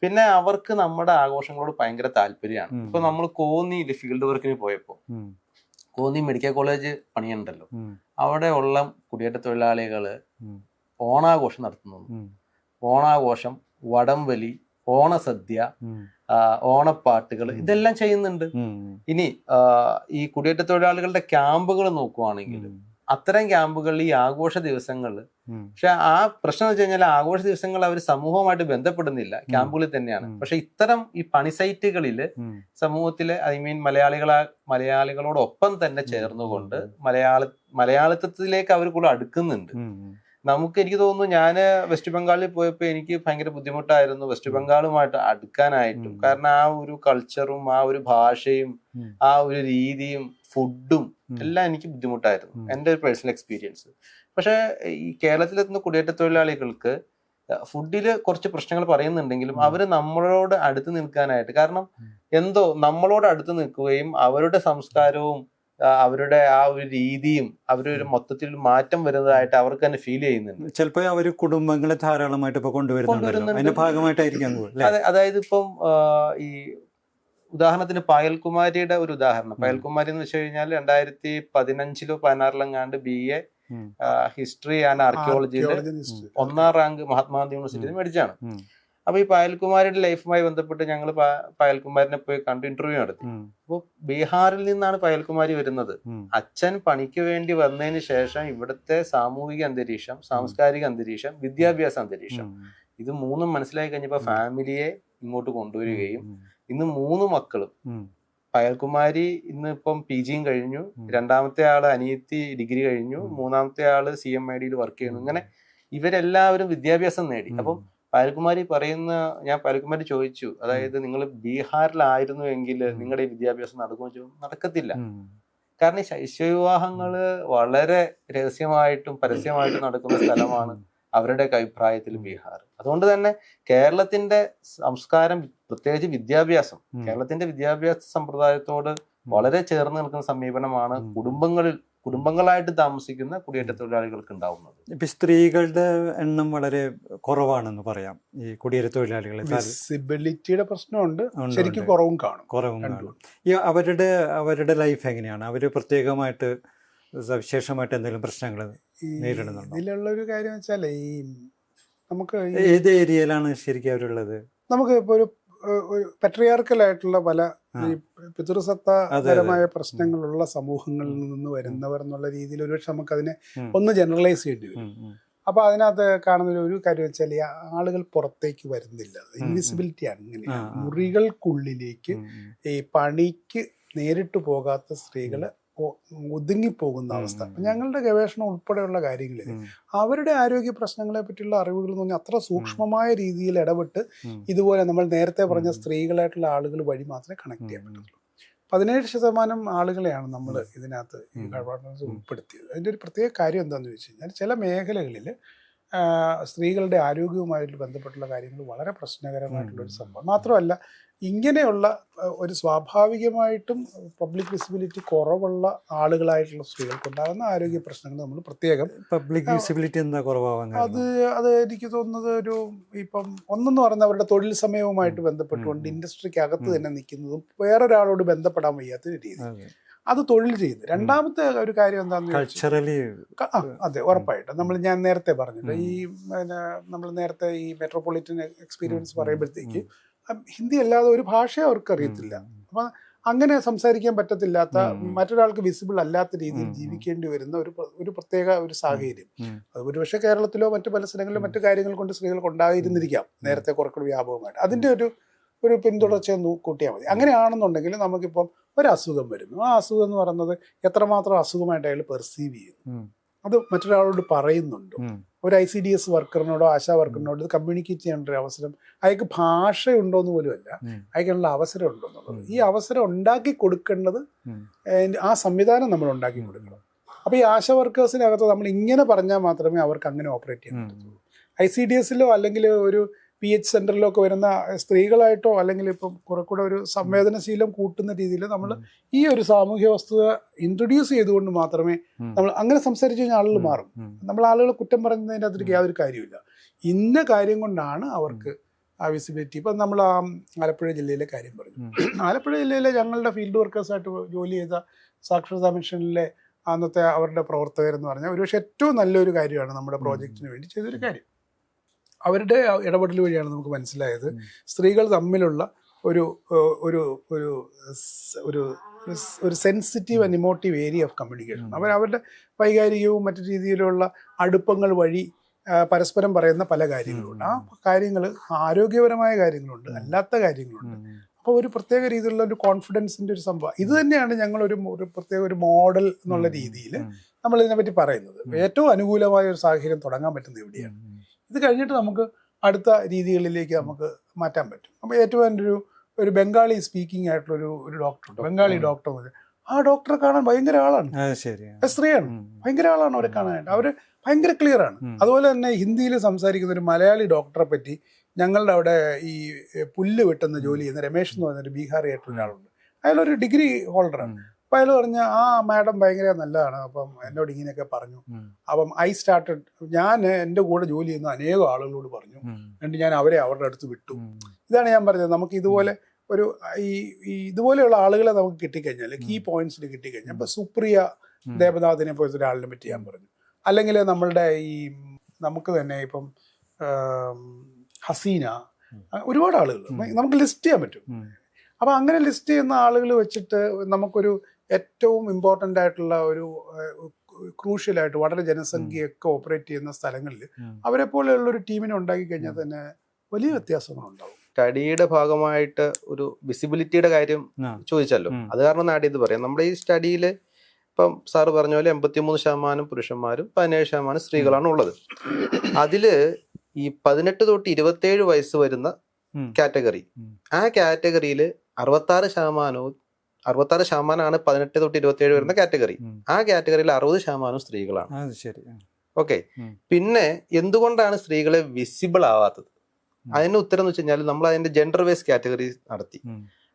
പിന്നെ അവർക്ക് നമ്മുടെ ആഘോഷങ്ങളോട് ഭയങ്കര താല്പര്യമാണ്. ഇപ്പൊ നമ്മൾ കോന്നിയില് ഫീൽഡ് വർക്കിന് പോയപ്പോ കോന്നി മെഡിക്കൽ കോളേജ് പണിയുണ്ടല്ലോ, അവിടെ ഉള്ള കുടിയേറ്റ തൊഴിലാളികള് ഓണാഘോഷം നടത്തുന്നു. ഓണാഘോഷം, വടംവലി, ഓണസദ്യ, ഓണപ്പാട്ടുകൾ, ഇതെല്ലാം ചെയ്യുന്നുണ്ട്. ഇനി ഈ കുടിയേറ്റ തൊഴിലാളികളുടെ ക്യാമ്പുകൾ നോക്കുവാണെങ്കിൽ അത്തരം ക്യാമ്പുകളിൽ ഈ ആഘോഷ ദിവസങ്ങൾ, പക്ഷെ ആ പ്രശ്നം എന്ന് വെച്ച് കഴിഞ്ഞാൽ ആഘോഷ ദിവസങ്ങൾ അവർ സമൂഹമായിട്ട് ബന്ധപ്പെടുന്നില്ല, ക്യാമ്പുകളിൽ തന്നെയാണ്. പക്ഷെ ഇത്തരം ഈ പണി സൈറ്റുകളിൽ സമൂഹത്തിലെ മലയാളികളോടൊപ്പം തന്നെ ചേർന്നുകൊണ്ട് മലയാളിത്വത്തിലേക്ക് അവർ കൂടെ അടുക്കുന്നുണ്ട്. എനിക്ക് തോന്നുന്നു, ഞാന് വെസ്റ്റ് ബംഗാളിൽ പോയപ്പോ എനിക്ക് ഭയങ്കര ബുദ്ധിമുട്ടായിരുന്നു വെസ്റ്റ് ബംഗാളുമായിട്ട് അടുക്കാനായിട്ടും. കാരണം ആ ഒരു കൾച്ചറും ആ ഒരു ഭാഷയും ആ ഒരു രീതിയും ഫുഡും എല്ലാം എനിക്ക് ബുദ്ധിമുട്ടായിരുന്നു, എൻ്റെ ഒരു പേഴ്സണൽ എക്സ്പീരിയൻസ്. പക്ഷെ ഈ കേരളത്തിലെത്തുന്ന കുടിയേറ്റ തൊഴിലാളികൾക്ക് ഫുഡില് കുറച്ച് പ്രശ്നങ്ങൾ പറയുന്നുണ്ടെങ്കിലും അവര് നമ്മളോട് അടുത്ത് നിൽക്കാനായിട്ട്, കാരണം എന്തോ നമ്മളോട് അടുത്ത് നിൽക്കുകയും അവരുടെ സംസ്കാരവും അവരുടെ ആ ഒരു രീതിയും അവരൊരു മൊത്തത്തിൽ മാറ്റം വരുന്നതായിട്ട് അവർക്ക് തന്നെ ഫീൽ ചെയ്യുന്നുണ്ട്. ചിലപ്പോൾ അവര് കുടുംബങ്ങളെ ധാരാളമായിട്ട് ഇപ്പൊ കൊണ്ടുവരുന്നുണ്ട്. അതിന്റെ ഭാഗമായിട്ടായിരിക്കാം. അതായത് ഇപ്പം ഈ ഉദാഹരണത്തിന് പായൽകുമാരിയുടെ ഒരു ഉദാഹരണം. പായൽകുമാരി എന്ന് വെച്ച് കഴിഞ്ഞാൽ 2015-ലോ 2016-ലോ BA ഹിസ്റ്ററി ആൻഡ് ആർക്കിയോളജിയിൽ 1ാം റാങ്ക് മഹാത്മാഗാന്ധി യൂണിവേഴ്സിറ്റിയിൽ മേടിച്ചാണ്. അപ്പൊ ഈ പായൽകുമാരിയുടെ ലൈഫുമായി ബന്ധപ്പെട്ട് ഞങ്ങൾ പായൽകുമാരിനെ പോയി കണ്ട് ഇന്റർവ്യൂ നടത്തി. അപ്പൊ ബീഹാറിൽ നിന്നാണ് പായൽകുമാരി വരുന്നത്. അച്ഛൻ പണിക്ക് വേണ്ടി വന്നതിന് ശേഷം ഇവിടുത്തെ സാമൂഹിക അന്തരീക്ഷം, സാംസ്കാരിക അന്തരീക്ഷം, വിദ്യാഭ്യാസ അന്തരീക്ഷം, ഇത് മൂന്നും മനസ്സിലാക്കി കഴിഞ്ഞപ്പോ ഫാമിലിയെ ഇങ്ങോട്ട് കൊണ്ടുവരികയും ഇന്ന് 3 മക്കളും, പായൽകുമാരി ഇന്ന് ഇപ്പം PGയും കഴിഞ്ഞു, 2ാമത്തെ ആള് അനിയത്തി ഡിഗ്രി കഴിഞ്ഞു, 3ാമത്തെ ആള് CMIDയിൽ വർക്ക് ചെയ്യുന്നു. ഇങ്ങനെ ഇവരെല്ലാവരും വിദ്യാഭ്യാസം നേടി. അപ്പം പായൽകുമാരി ഞാൻ പായൽകുമാരി ചോദിച്ചു, അതായത് നിങ്ങൾ ബീഹാറിലായിരുന്നു എങ്കിൽ നിങ്ങളുടെ ഈ വിദ്യാഭ്യാസം നടക്കുമെന്ന് ചോദിച്ചു. നടക്കത്തില്ല. കാരണം ഈ ശൈശവവിവാഹങ്ങള് വളരെ രഹസ്യമായിട്ടും പരസ്യമായിട്ടും നടക്കുന്ന സ്ഥലമാണ് അവരുടെ അഭിപ്രായത്തിൽ ബീഹാർ. അതുകൊണ്ട് തന്നെ കേരളത്തിന്റെ സംസ്കാരം, പ്രത്യേകിച്ച് വിദ്യാഭ്യാസം, കേരളത്തിന്റെ വിദ്യാഭ്യാസ സമ്പ്രദായത്തോട് വളരെ ചേർന്ന് നിൽക്കുന്ന സമീപനമാണ് കുടുംബങ്ങളായിട്ട് താമസിക്കുന്ന കുടിയേറ്റ തൊഴിലാളികൾക്ക് ഉണ്ടാവുന്നത്. ഇപ്പൊ സ്ത്രീകളുടെ എണ്ണം വളരെ കുറവാണെന്ന് പറയാം. ഈ കുടിയേറ്റ തൊഴിലാളികളെ വിസിബിലിറ്റിയുടെ പ്രശ്നമുണ്ട്, ശരിക്കും കുറവും കാണും. ഈ അവരുടെ ലൈഫ് എങ്ങനെയാണ്? അവര് പ്രത്യേകമായിട്ട് സവിശേഷമായിട്ട് എന്തെങ്കിലും പ്രശ്നങ്ങൾ നേരിടുന്നുണ്ടോ? ഇതിലുള്ള ഒരു കാര്യം വെച്ചാൽ ഈ നമുക്ക് ഏത് ഏരിയയിലാണ് ശരിക്കും അവരുള്ളത്? നമുക്ക് ഇപ്പൊ ഒരു പെട്രിയാർക്കലായിട്ടുള്ള പല പിതൃസത്തപരമായ പ്രശ്നങ്ങളുള്ള സമൂഹങ്ങളിൽ നിന്ന് വരുന്നവർ എന്നുള്ള രീതിയിൽ ഒരുപക്ഷെ നമുക്കതിനെ ഒന്ന് ജനറലൈസ് ചെയ്യേണ്ടി വരും. അപ്പൊ അതിനകത്ത് കാണുന്ന ഒരു കാര്യം വെച്ചാൽ ഈ ആളുകൾ പുറത്തേക്ക് വരുന്നില്ല, ഇൻവിസിബിലിറ്റിയാണ്. ഇങ്ങനെയാണ് മുറികൾക്കുള്ളിലേക്ക് ഈ പണിക്ക് നേരിട്ട് പോകാത്ത സ്ത്രീകള് ഒതുങ്ങിപ്പോകുന്ന അവസ്ഥ. ഞങ്ങളുടെ ഗവേഷണം ഉൾപ്പെടെയുള്ള കാര്യങ്ങളിൽ അവരുടെ ആരോഗ്യ പ്രശ്നങ്ങളെ പറ്റിയുള്ള അറിവുകൾ എന്ന് പറഞ്ഞാൽ അത്ര സൂക്ഷ്മമായ രീതിയിൽ ഇടപെട്ട് ഇതുപോലെ നമ്മൾ നേരത്തെ പറഞ്ഞ സ്ത്രീകളായിട്ടുള്ള ആളുകൾ വഴി മാത്രമേ കണക്ട് ചെയ്യാൻ പറ്റുള്ളൂ. 17% ആളുകളെയാണ് നമ്മൾ ഇതിനകത്ത് ഈ ഗവേഷണത്തിൽ ഉൾപ്പെടുത്തിയത്. അതിൻ്റെ ഒരു പ്രത്യേക കാര്യം എന്താണെന്ന് വെച്ച് കഴിഞ്ഞാൽ ചില മേഖലകളിൽ സ്ത്രീകളുടെ ആരോഗ്യവുമായിട്ട് ബന്ധപ്പെട്ടുള്ള കാര്യങ്ങൾ വളരെ പ്രശ്നകരമായിട്ടുള്ളൊരു സംഭവം. മാത്രമല്ല ഇങ്ങനെയുള്ള ഒരു സ്വാഭാവികമായിട്ടും പബ്ലിക് വിസിബിലിറ്റി കുറവുള്ള ആളുകളായിട്ടുള്ള സ്ത്രീകൾക്കുണ്ടാകുന്ന ആരോഗ്യ പ്രശ്നങ്ങൾ നമ്മൾ പ്രത്യേകം പബ്ലിക് വിസിബിലിറ്റി എന്താ കുറവാകുന്നത്? അത് എനിക്ക് തോന്നുന്നത് ഒരു ഇപ്പം ഒന്നെന്ന് പറഞ്ഞാൽ അവരുടെ തൊഴിൽ സമയവുമായിട്ട് ബന്ധപ്പെട്ടുകൊണ്ട് ഇൻഡസ്ട്രിക്ക് അകത്ത് തന്നെ നിൽക്കുന്നതും വേറൊരാളോട് ബന്ധപ്പെടാൻ വയ്യാത്ത രീതി, അത് തൊഴിൽ ചെയ്യുന്നു. രണ്ടാമത്തെ ഒരു കാര്യം എന്താണെന്ന് കൾച്ചറലി അതെ ഉറപ്പായിട്ടും ഞാൻ നേരത്തെ പറഞ്ഞിട്ട് ഈ നമ്മൾ നേരത്തെ ഈ മെട്രോപൊളിറ്റൻ എക്സ്പീരിയൻസ് പറയുമ്പോഴത്തേക്ക് ഹിന്ദി അല്ലാതെ ഒരു ഭാഷ അവർക്ക് അറിയത്തില്ല. അപ്പം അങ്ങനെ സംസാരിക്കാൻ പറ്റത്തില്ലാത്ത, മറ്റൊരാൾക്ക് വിസിബിൾ അല്ലാത്ത രീതിയിൽ ജീവിക്കേണ്ടി വരുന്ന ഒരു പ്രത്യേക ഒരു സാഹചര്യം. അത് ഒരുപക്ഷെ കേരളത്തിലോ മറ്റു പല സ്ഥലങ്ങളിലോ മറ്റു കാര്യങ്ങൾ കൊണ്ട് സ്ത്രീകൾക്ക് ഉണ്ടായിരുന്നിരിക്കാം നേരത്തെ കുറച്ചുകൂടി വ്യാപകമായിട്ട്. അതിൻ്റെ ഒരു പിന്തുടർച്ചയെന്ന് കൂട്ടിയാൽ മതി. അങ്ങനെയാണെന്നുണ്ടെങ്കിൽ നമുക്കിപ്പം ഒരു അസുഖം വരുന്നു, ആ അസുഖം എന്ന് പറയുന്നത് എത്രമാത്രം അസുഖമായിട്ട് അയാൾ പെർസീവ് ചെയ്യുന്നു, അത് മറ്റൊരാളോട് പറയുന്നുണ്ടോ, ഒരു ICDS വർക്കറിനോടോ ആശാ വർക്കറിനോടോ ഇത് കമ്മ്യൂണിക്കേറ്റ് ചെയ്യേണ്ട ഒരു അവസരം, അയാൾക്ക് ഭാഷയുണ്ടോ എന്ന് പോലും അല്ല, അയാൾക്കുള്ള അവസരം ഉണ്ടോ എന്നുള്ളത്. ഈ അവസരം ഉണ്ടാക്കി കൊടുക്കേണ്ടത് ആ സംവിധാനം നമ്മൾ ഉണ്ടാക്കി കൊടുക്കണം. അപ്പോൾ ഈ ആശാ വർക്കേഴ്സിനകത്ത് നമ്മൾ ഇങ്ങനെ പറഞ്ഞാൽ മാത്രമേ അവർക്ക് അങ്ങനെ ഓപ്പറേറ്റ് ചെയ്യാൻ പറ്റത്തുള്ളൂ. ICDSലോ അല്ലെങ്കിൽ ഒരു PH സെൻ്ററിലോ ഒക്കെ വരുന്ന സ്ത്രീകളായിട്ടോ അല്ലെങ്കിൽ ഇപ്പം കുറെ കൂടെ ഒരു സംവേദനശീലം കൂട്ടുന്ന രീതിയിൽ നമ്മൾ ഈ ഒരു സാമൂഹ്യ വസ്തുത ഇൻട്രൊഡ്യൂസ് ചെയ്തുകൊണ്ട് മാത്രമേ നമ്മൾ അങ്ങനെ സംസാരിച്ചു കഴിഞ്ഞാൽ ആളുകൾ മാറും. നമ്മൾ ആളുകൾ കുറ്റം പറയുന്നതിൻ്റെ അതിലേക്ക് യാതൊരു കാര്യമില്ല. ഇന്ന കാര്യം കൊണ്ടാണ് അവർക്ക് ആ വിസിബിലിറ്റി. ഇപ്പം നമ്മൾ ആ ആലപ്പുഴ ജില്ലയിലെ കാര്യം പറഞ്ഞു. ആലപ്പുഴ ജില്ലയിലെ ഞങ്ങളുടെ ഫീൽഡ് വർക്കേഴ്സായിട്ട് ജോലി ചെയ്ത സാക്ഷരതാ മിഷനിലെ അന്നത്തെ അവരുടെ പ്രവർത്തകരെന്ന് പറഞ്ഞാൽ ഒരുപക്ഷെ ഏറ്റവും നല്ലൊരു കാര്യമാണ് നമ്മുടെ പ്രോജക്റ്റിന് വേണ്ടി ചെയ്തൊരു കാര്യം. അവരുടെ ഇടപെടൽ വഴിയാണ് നമുക്ക് മനസ്സിലായത് സ്ത്രീകൾ തമ്മിലുള്ള ഒരു ഒരു ഒരു ഒരു ഒരു sensitive and emotive area of communication. അവരുടെ വൈകാരികവും മറ്റു രീതിയിലുള്ള അടുപ്പങ്ങൾ വഴി പരസ്പരം പറയുന്ന പല കാര്യങ്ങളുണ്ട്. ആ കാര്യങ്ങൾ ആരോഗ്യപരമായ കാര്യങ്ങളുണ്ട്, അല്ലാത്ത കാര്യങ്ങളുണ്ട്. അപ്പോൾ ഒരു പ്രത്യേക രീതിയിലുള്ള ഒരു കോൺഫിഡൻസിൻ്റെ ഒരു സംഭവം ഇത് തന്നെയാണ് ഞങ്ങളൊരു പ്രത്യേക ഒരു മോഡൽ എന്നുള്ള രീതിയിൽ നമ്മൾ ഇതിനെപ്പറ്റി പറയുന്നത്. ഏറ്റവും അനുകൂലമായ ഒരു സാഹചര്യം തുടങ്ങാൻ പറ്റുന്നത് ഇവിടെയാണ്. ഇത് കഴിഞ്ഞിട്ട് നമുക്ക് അടുത്ത രീതികളിലേക്ക് നമുക്ക് മാറ്റാൻ പറ്റും. അപ്പോൾ ഏറ്റവും എൻ്റെ ഒരു ബംഗാളി സ്പീക്കിംഗ് ആയിട്ടുള്ള ഒരു ഡോക്ടറുണ്ട്, ബംഗാളി ഡോക്ടർ. ആ ഡോക്ടറെ കാണാൻ ഭയങ്കര ആളാണ്, സ്ത്രീയാണ്, ഭയങ്കര ആളാണ് അവരെ കാണാനായിട്ട്. അവർ ഭയങ്കര ക്ലിയർ ആണ്. അതുപോലെ തന്നെ ഹിന്ദിയിൽ സംസാരിക്കുന്ന ഒരു മലയാളി ഡോക്ടറെ പറ്റി ഞങ്ങളുടെ അവിടെ ഈ പുല്ല് വെട്ടുന്ന ജോലി ചെയ്യുന്ന രമേശ് എന്ന് പറഞ്ഞൊരു ബീഹാറി ആയിട്ടുള്ള ഒരാളുണ്ട്. അയാളൊരു ഡിഗ്രി ഹോൾഡറാണ്. അപ്പം അയാൾ പറഞ്ഞ ആ മാഡം ഭയങ്കര നല്ലതാണ്, അപ്പം എന്നോട് ഇങ്ങനെയൊക്കെ പറഞ്ഞു. അപ്പം ഞാൻ എൻ്റെ കൂടെ ജോലി ചെയ്യുന്ന അനേകം ആളുകളോട് പറഞ്ഞു, എന്നിട്ട് ഞാൻ അവരുടെ അടുത്ത് വിട്ടു. ഇതാണ് ഞാൻ പറഞ്ഞത്. നമുക്ക് ഇതുപോലെ ഇതുപോലെയുള്ള ആളുകളെ നമുക്ക് കിട്ടിക്കഴിഞ്ഞാൽ, കീ പോയിന്റ്സിൽ കിട്ടിക്കഴിഞ്ഞാൽ, ഇപ്പം സുപ്രിയ ദേവനാഥിനെ പോലത്തെ ഒരാളിനെ പറ്റി ഞാൻ പറഞ്ഞു. അല്ലെങ്കിൽ നമ്മളുടെ നമുക്ക് തന്നെ ഇപ്പം ഹസീന, ഒരുപാട് ആളുകൾ നമുക്ക് ലിസ്റ്റ് ചെയ്യാൻ പറ്റും. അപ്പം അങ്ങനെ ലിസ്റ്റ് ചെയ്യുന്ന ആളുകൾ വെച്ചിട്ട് നമുക്കൊരു ഏറ്റവും ഇമ്പോർട്ടൻ്റ് ആയിട്ടുള്ള ഒരു ക്രൂഷ്യലായിട്ട് വളരെ ജനസംഖ്യയൊക്കെ ഓപ്പറേറ്റ് ചെയ്യുന്ന സ്ഥലങ്ങളിൽ അവരെ പോലെയുള്ള ഒരു ടീമിനെ ഉണ്ടാക്കി കഴിഞ്ഞാൽ തന്നെ വലിയ വ്യത്യാസങ്ങളുണ്ടാവും. സ്റ്റഡിയുടെ ഭാഗമായിട്ട് ഒരു വിസിബിലിറ്റിയുടെ കാര്യം ചോദിച്ചല്ലോ, അത് കാരണം ആഡ് ചെയ്ത് പറയാം. നമ്മുടെ ഈ സ്റ്റഡിയിൽ ഇപ്പം സാറ് പറഞ്ഞ പോലെ 83% പുരുഷന്മാരും 17% സ്ത്രീകളാണ് ഉള്ളത്. അതില് ഈ 18 തൊട്ട് 27 വയസ്സ് വരുന്ന കാറ്റഗറി, ആ കാറ്റഗറിയിൽ 66% 66% 18 തൊട്ട് 27 വരുന്ന കാറ്റഗറി. ആ കാറ്റഗറിയിൽ 60% സ്ത്രീകളാണ്. ഓക്കെ, പിന്നെ എന്തുകൊണ്ടാണ് സ്ത്രീകളെ വിസിബിൾ ആവാത്തത്? അതിന് ഉത്തരം എന്ന് വെച്ച് കഴിഞ്ഞാൽ നമ്മൾ അതിന്റെ ജെൻഡർ വൈസ് കാറ്റഗറി നടത്തി.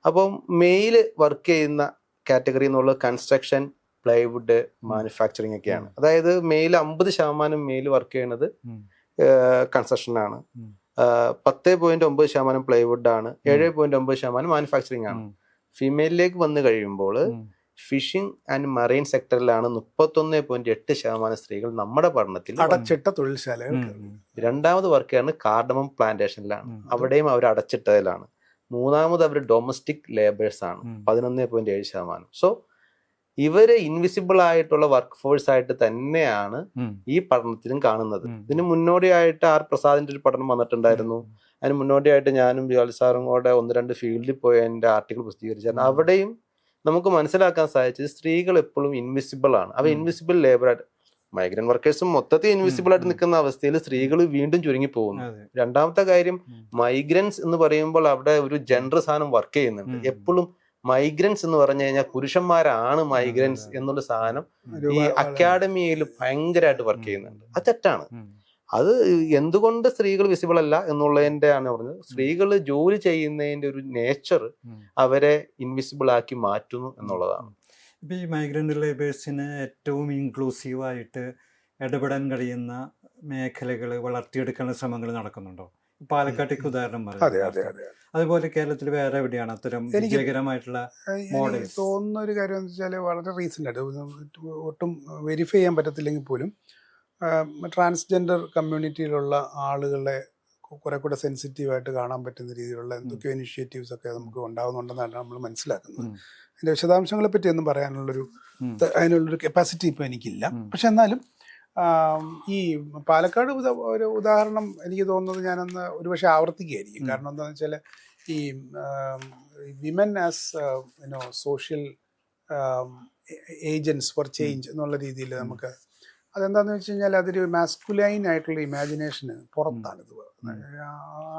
അപ്പം മെയിൽ വർക്ക് ചെയ്യുന്ന കാറ്റഗറി എന്നുള്ളത് കൺസ്ട്രക്ഷൻ, പ്ലൈവുഡ്, മാനുഫാക്ചറിങ് ഒക്കെയാണ്. അതായത് മെയിൽ 50% മെയിൽ വർക്ക് ചെയ്യുന്നത് കൺസ്ട്രക്ഷനാണ്, 10.9% പ്ലൈവുഡ് ആണ്, 7.9% മാനുഫാക്ചറിങ് ആണ്. ഫീമെയിലിലേക്ക് വന്നു കഴിയുമ്പോൾ ഫിഷിംഗ് ആൻഡ് മറൈൻ സെക്ടറിലാണ് 31.8% സ്ത്രീകൾ നമ്മുടെ പഠനത്തിൽ അടച്ചിട്ട തൊഴിൽശാലകൾ. രണ്ടാമത് വർക്ക് ചെയ്യുന്നത് കാർഡമം പ്ലാന്റേഷനിലാണ്, അവിടെയും അവർ അടച്ചിട്ടതിലാണ്. മൂന്നാമത് അവർ ഡൊമസ്റ്റിക് ലേബേഴ്സ് ആണ്, 11.7%. സോ ഇവര് ഇൻവിസിബിൾ ആയിട്ടുള്ള വർക്ക് ഫോഴ്സ് ആയിട്ട് തന്നെയാണ് ഈ പഠനത്തിലും കാണുന്നത്. ഇതിന് മുന്നോടിയായിട്ട് ആർ പ്രസാദിന്റെ ഒരു പഠനം വന്നിട്ടുണ്ടായിരുന്നു. അതിന് മുന്നോടിയായിട്ട് ഞാനും ജോലി സാറും കൂടെ 1-2 ഫീൽഡിൽ പോയി അതിന്റെ ആർട്ടിക്കിൾ പ്രസിദ്ധീകരിച്ചായിരുന്നു. അവിടെയും നമുക്ക് മനസ്സിലാക്കാൻ സാധിച്ചത് സ്ത്രീകൾ എപ്പോഴും ഇൻവിസിബിൾ ആണ്. അവ ഇൻവിസിബിൾ ലേബറായിട്ട് മൈഗ്രന്റ് വർക്കേഴ്സും മൊത്തത്തിൽ ഇൻവിസിബിൾ ആയിട്ട് നിൽക്കുന്ന അവസ്ഥയിൽ സ്ത്രീകൾ വീണ്ടും ചുരുങ്ങി പോകുന്നു. രണ്ടാമത്തെ കാര്യം, മൈഗ്രൻസ് എന്ന് പറയുമ്പോൾ അവിടെ ഒരു ജെൻഡർ സാധനം വർക്ക് ചെയ്യുന്നുണ്ട്. എപ്പോഴും മൈഗ്രൻസ് എന്ന് പറഞ്ഞു കഴിഞ്ഞാൽ പുരുഷന്മാരാണ് മൈഗ്രൻസ് എന്നുള്ള സാധനം ഈ അക്കാഡമിയിൽ ഭയങ്കരമായിട്ട് വർക്ക് ചെയ്യുന്നുണ്ട്. അത് തെറ്റാണ്. അത് എന്തുകൊണ്ട് സ്ത്രീകൾ വിസിബിൾ അല്ല എന്നുള്ളതിന്റെ ആണ് പറഞ്ഞത്. സ്ത്രീകൾ ജോലി ചെയ്യുന്നതിന്റെ ഒരു നേച്ചർ അവരെ ഇൻവിസിബിൾ ആക്കി മാറ്റുന്നു എന്നുള്ളതാണ്. ഇപ്പം ഈ മൈഗ്രൻ്റ് ലേബേഴ്സിന് ഏറ്റവും ഇൻക്ലൂസീവായിട്ട് ഇടപെടാൻ കഴിയുന്ന മേഖലകൾ വളർത്തിയെടുക്കാനുള്ള ശ്രമങ്ങൾ നടക്കുന്നുണ്ടോ? പാലക്കാട്ടേക്ക് ഉദാഹരണം പറയാം. അതുപോലെ കേരളത്തിൽ വേറെ എവിടെയാണ് അത്തരം വിജയകരമായിട്ടുള്ള മോഡൽ? തോന്നുന്ന ഒരു കാര്യം എന്ന് വെച്ചാൽ വളരെ റീസെൻ്റ് ആയിട്ട് ഒട്ടും വെരിഫൈ ചെയ്യാൻ പറ്റത്തില്ലെങ്കിൽ പോലും ട്രാൻസ്ജെൻഡർ കമ്മ്യൂണിറ്റിയിലുള്ള ആളുകളെ കുറെ കൂടെ സെൻസിറ്റീവായിട്ട് കാണാൻ പറ്റുന്ന രീതിയിലുള്ള എന്തൊക്കെയോ ഇനിഷ്യേറ്റീവ്സ് ഒക്കെ നമുക്ക് ഉണ്ടാകുന്നുണ്ടെന്നാണ് നമ്മൾ മനസ്സിലാക്കുന്നത്. അതിൻ്റെ വിശദാംശങ്ങളെ പറ്റി ഒന്നും അതിനുള്ളൊരു കപ്പാസിറ്റി ഇപ്പോൾ എനിക്കില്ല. പക്ഷെ എന്നാലും ഈ പാലക്കാട് ഒരു ഉദാഹരണം എനിക്ക് തോന്നുന്നത് ഞാനന്ന് ഒരുപക്ഷെ ആവർത്തിക്കുകയായിരിക്കും. കാരണം എന്താണെന്ന് വെച്ചാൽ ഈ women as social agents four change എന്നുള്ള രീതിയിൽ നമുക്ക് അതെന്താണെന്ന് വെച്ച് കഴിഞ്ഞാൽ അതൊരു മാസ്കുലൈൻ ആയിട്ടുള്ള ഇമാജിനേഷന് പുറത്താണിത്.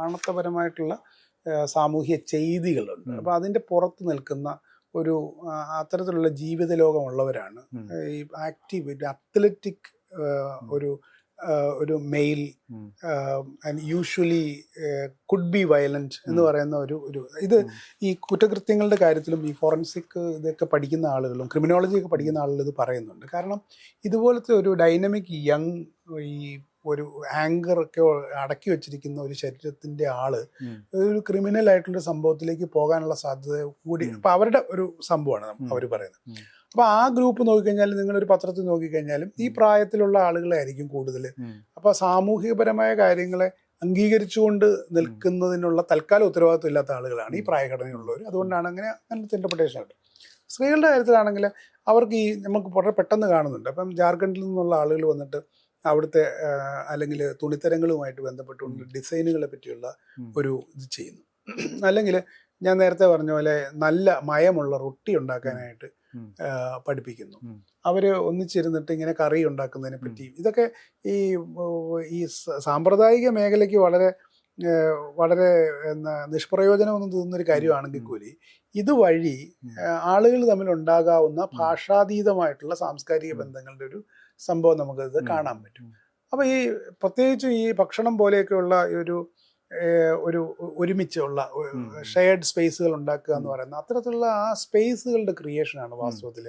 ആണത്തപരമായിട്ടുള്ള സാമൂഹ്യ ചെയ്തികളുണ്ട്. അപ്പോൾ അതിൻ്റെ പുറത്ത് നിൽക്കുന്ന ഒരു അത്തരത്തിലുള്ള ജീവിത ലോകമുള്ളവരാണ് ഈ ആക്റ്റീവ് അത്ലറ്റിക് ഒരു male and usually could be violent എന്ന് പറയുന്ന ഒരു ഇത് ഈ കുറ്റകൃത്യങ്ങളുടെ കാര്യത്തിലും ഈ ഫോറൻസിക് ഇതൊക്കെ പഠിക്കുന്ന ആളുകളും ക്രിമിനോളജി ഒക്കെ പഠിക്കുന്ന ആളുകൾ ഇത് പറയുന്നുണ്ട്. കാരണം ഇതുപോലത്തെ ഒരു ഡൈനമിക് യങ് ഈ ഒരു ആങ്കർ ഒക്കെ അടക്കി വെച്ചിരിക്കുന്ന ഒരു ശരീരത്തിന്റെ ആള് ഒരു ക്രിമിനൽ ആയിട്ടുള്ള സംഭവത്തിലേക്ക് പോകാനുള്ള സാധ്യത കൂടി. അപ്പൊ അവരുടെ ഒരു സംഭവമാണ് അവർ പറയുന്നത്. അപ്പൊ ആ ഗ്രൂപ്പ് നോക്കിക്കഴിഞ്ഞാൽ നിങ്ങളൊരു പത്രത്തിൽ നോക്കിക്കഴിഞ്ഞാലും ഈ പ്രായത്തിലുള്ള ആളുകളായിരിക്കും കൂടുതൽ. അപ്പൊ സാമൂഹികപരമായ കാര്യങ്ങളെ അംഗീകരിച്ചുകൊണ്ട് നിൽക്കുന്നതിനുള്ള തൽക്കാലം ഉത്തരവാദിത്വം ഇല്ലാത്ത ആളുകളാണ് ഈ പ്രായഘടനയുള്ളവർ. അതുകൊണ്ടാണ് അങ്ങനത്തെ ഇന്റർപ്രിട്ടേഷൻ ഉണ്ട്. സ്ത്രീകളുടെ കാര്യത്തിലാണെങ്കിൽ അവർക്ക് ഈ നമുക്ക് വളരെ പെട്ടെന്ന് കാണുന്നുണ്ട്. അപ്പം ജാർഖണ്ഡിൽ നിന്നുള്ള ആളുകൾ വന്നിട്ട് അവിടുത്തെ അല്ലെങ്കിൽ തുണിത്തരങ്ങളുമായിട്ട് ബന്ധപ്പെട്ടുകൊണ്ട് ഡിസൈനുകളെ പറ്റിയുള്ള ഒരു ഇത് ചെയ്യുന്നു. അല്ലെങ്കിൽ ഞാൻ നേരത്തെ പറഞ്ഞ പോലെ നല്ല മയമുള്ള റൊട്ടി ഉണ്ടാക്കാനായിട്ട് പഠിപ്പിക്കുന്നു. അവര് ഒന്നിച്ചിരുന്നിട്ട് ഇങ്ങനെ കറി ഉണ്ടാക്കുന്നതിനെ പറ്റി ഇതൊക്കെ ഈ സാമ്പ്രദായിക മേഖലയ്ക്ക് വളരെ വളരെ നിഷ്പ്രയോജനമൊന്നും തോന്നുന്നൊരു കാര്യമാണെങ്കിൽ കൂടി ഇതുവഴി ആളുകൾ തമ്മിൽ ഉണ്ടാകാവുന്ന ഭാഷാതീതമായിട്ടുള്ള സാംസ്കാരിക ബന്ധങ്ങളുടെ ഒരു സംഭവം നമുക്കത് കാണാൻ പറ്റും. അപ്പൊ ഈ പ്രത്യേകിച്ച് ഈ ഭക്ഷണം പോലെയൊക്കെയുള്ള ഒരു ഒരുമിച്ചുള്ള ഷെയർഡ് സ്പേസുകൾ ഉണ്ടാക്കുക എന്ന് പറയുന്ന അത്തരത്തിലുള്ള ആ സ്പേസുകളുടെ ക്രിയേഷനാണ് വാസ്തവത്തിൽ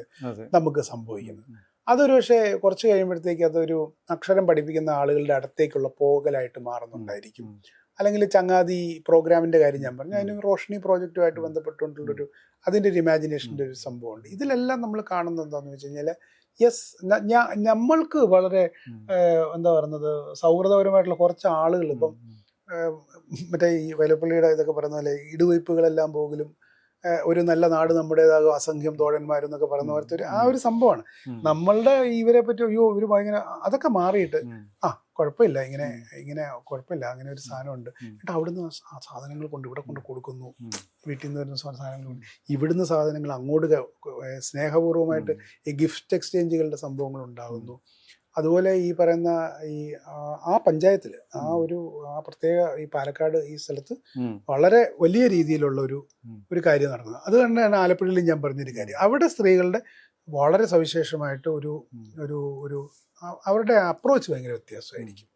നമുക്ക് സംഭവിക്കുന്നത്. അതൊരു പക്ഷേ കുറച്ച് കഴിയുമ്പോഴത്തേക്ക് അതൊരു അക്ഷരം പഠിപ്പിക്കുന്ന ആളുകളുടെ അടുത്തേക്കുള്ള പോകലായിട്ട് മാറുന്നുണ്ടായിരിക്കും. അല്ലെങ്കിൽ ചങ്ങാതി പ്രോഗ്രാമിന്റെ കാര്യം ഞാൻ പറഞ്ഞു, അതിന് റോഷ്നി പ്രോജക്റ്റുമായിട്ട് ബന്ധപ്പെട്ടുകൊണ്ടുള്ളൊരു അതിൻ്റെ ഒരു ഇമാജിനേഷൻ്റെ ഒരു സംഭവമുണ്ട്. ഇതിലെല്ലാം നമ്മൾ കാണുന്നത് എന്താണെന്ന് വെച്ച് കഴിഞ്ഞാൽ യെസ് നമ്മൾക്ക് വളരെ എന്താ പറയുന്നത് സൗഹൃദപരമായിട്ടുള്ള കുറച്ച് ആളുകൾ ഇപ്പം മറ്റേ ഈ വൈലപ്പള്ളിയുടെ ഇതൊക്കെ പറയുന്ന പോലെ ഇടുവയ്പ്പുകളെല്ലാം പോകലും ഒരു നല്ല നാട് നമ്മുടേതാകും അസംഖ്യം തോഴന്മാരെന്നൊക്കെ പറയുന്ന പോലത്തെ ആ ഒരു സംഭവമാണ്. നമ്മളുടെ ഇവരെ പറ്റി ഇവർ ഭയങ്കര അതൊക്കെ മാറിയിട്ട് കുഴപ്പമില്ല ഇങ്ങനെ കുഴപ്പമില്ല അങ്ങനെ ഒരു സാധനമുണ്ട് എന്നിട്ട് അവിടുന്ന് ആ സാധനങ്ങൾ കൊണ്ട് ഇവിടെ കൊണ്ട് കൊടുക്കുന്നു. വീട്ടിൽ നിന്ന് വരുന്ന സാധനങ്ങൾ കൊണ്ട് ഇവിടുന്ന് സാധനങ്ങൾ അങ്ങോട്ട് സ്നേഹപൂർവ്വമായിട്ട് ഈ ഗിഫ്റ്റ് എക്സ്ചേഞ്ചുകളുടെ സംഭവങ്ങൾ ഉണ്ടാകുന്നു. അതുപോലെ ഈ പറയുന്ന ആ പഞ്ചായത്തിൽ ആ പ്രത്യേക ഈ പാലക്കാട് ഈ സ്ഥലത്ത് വളരെ വലിയ രീതിയിലുള്ള ഒരു കാര്യം നടന്നത്. അത് തന്നെയാണ് ആലപ്പുഴയിൽ ഞാൻ പറഞ്ഞൊരു കാര്യം. അവിടെ സ്ത്രീകളുടെ വളരെ സവിശേഷമായിട്ട് ഒരു അവരുടെ അപ്രോച്ച് ഭയങ്കര വ്യത്യാസമായിരിക്കും.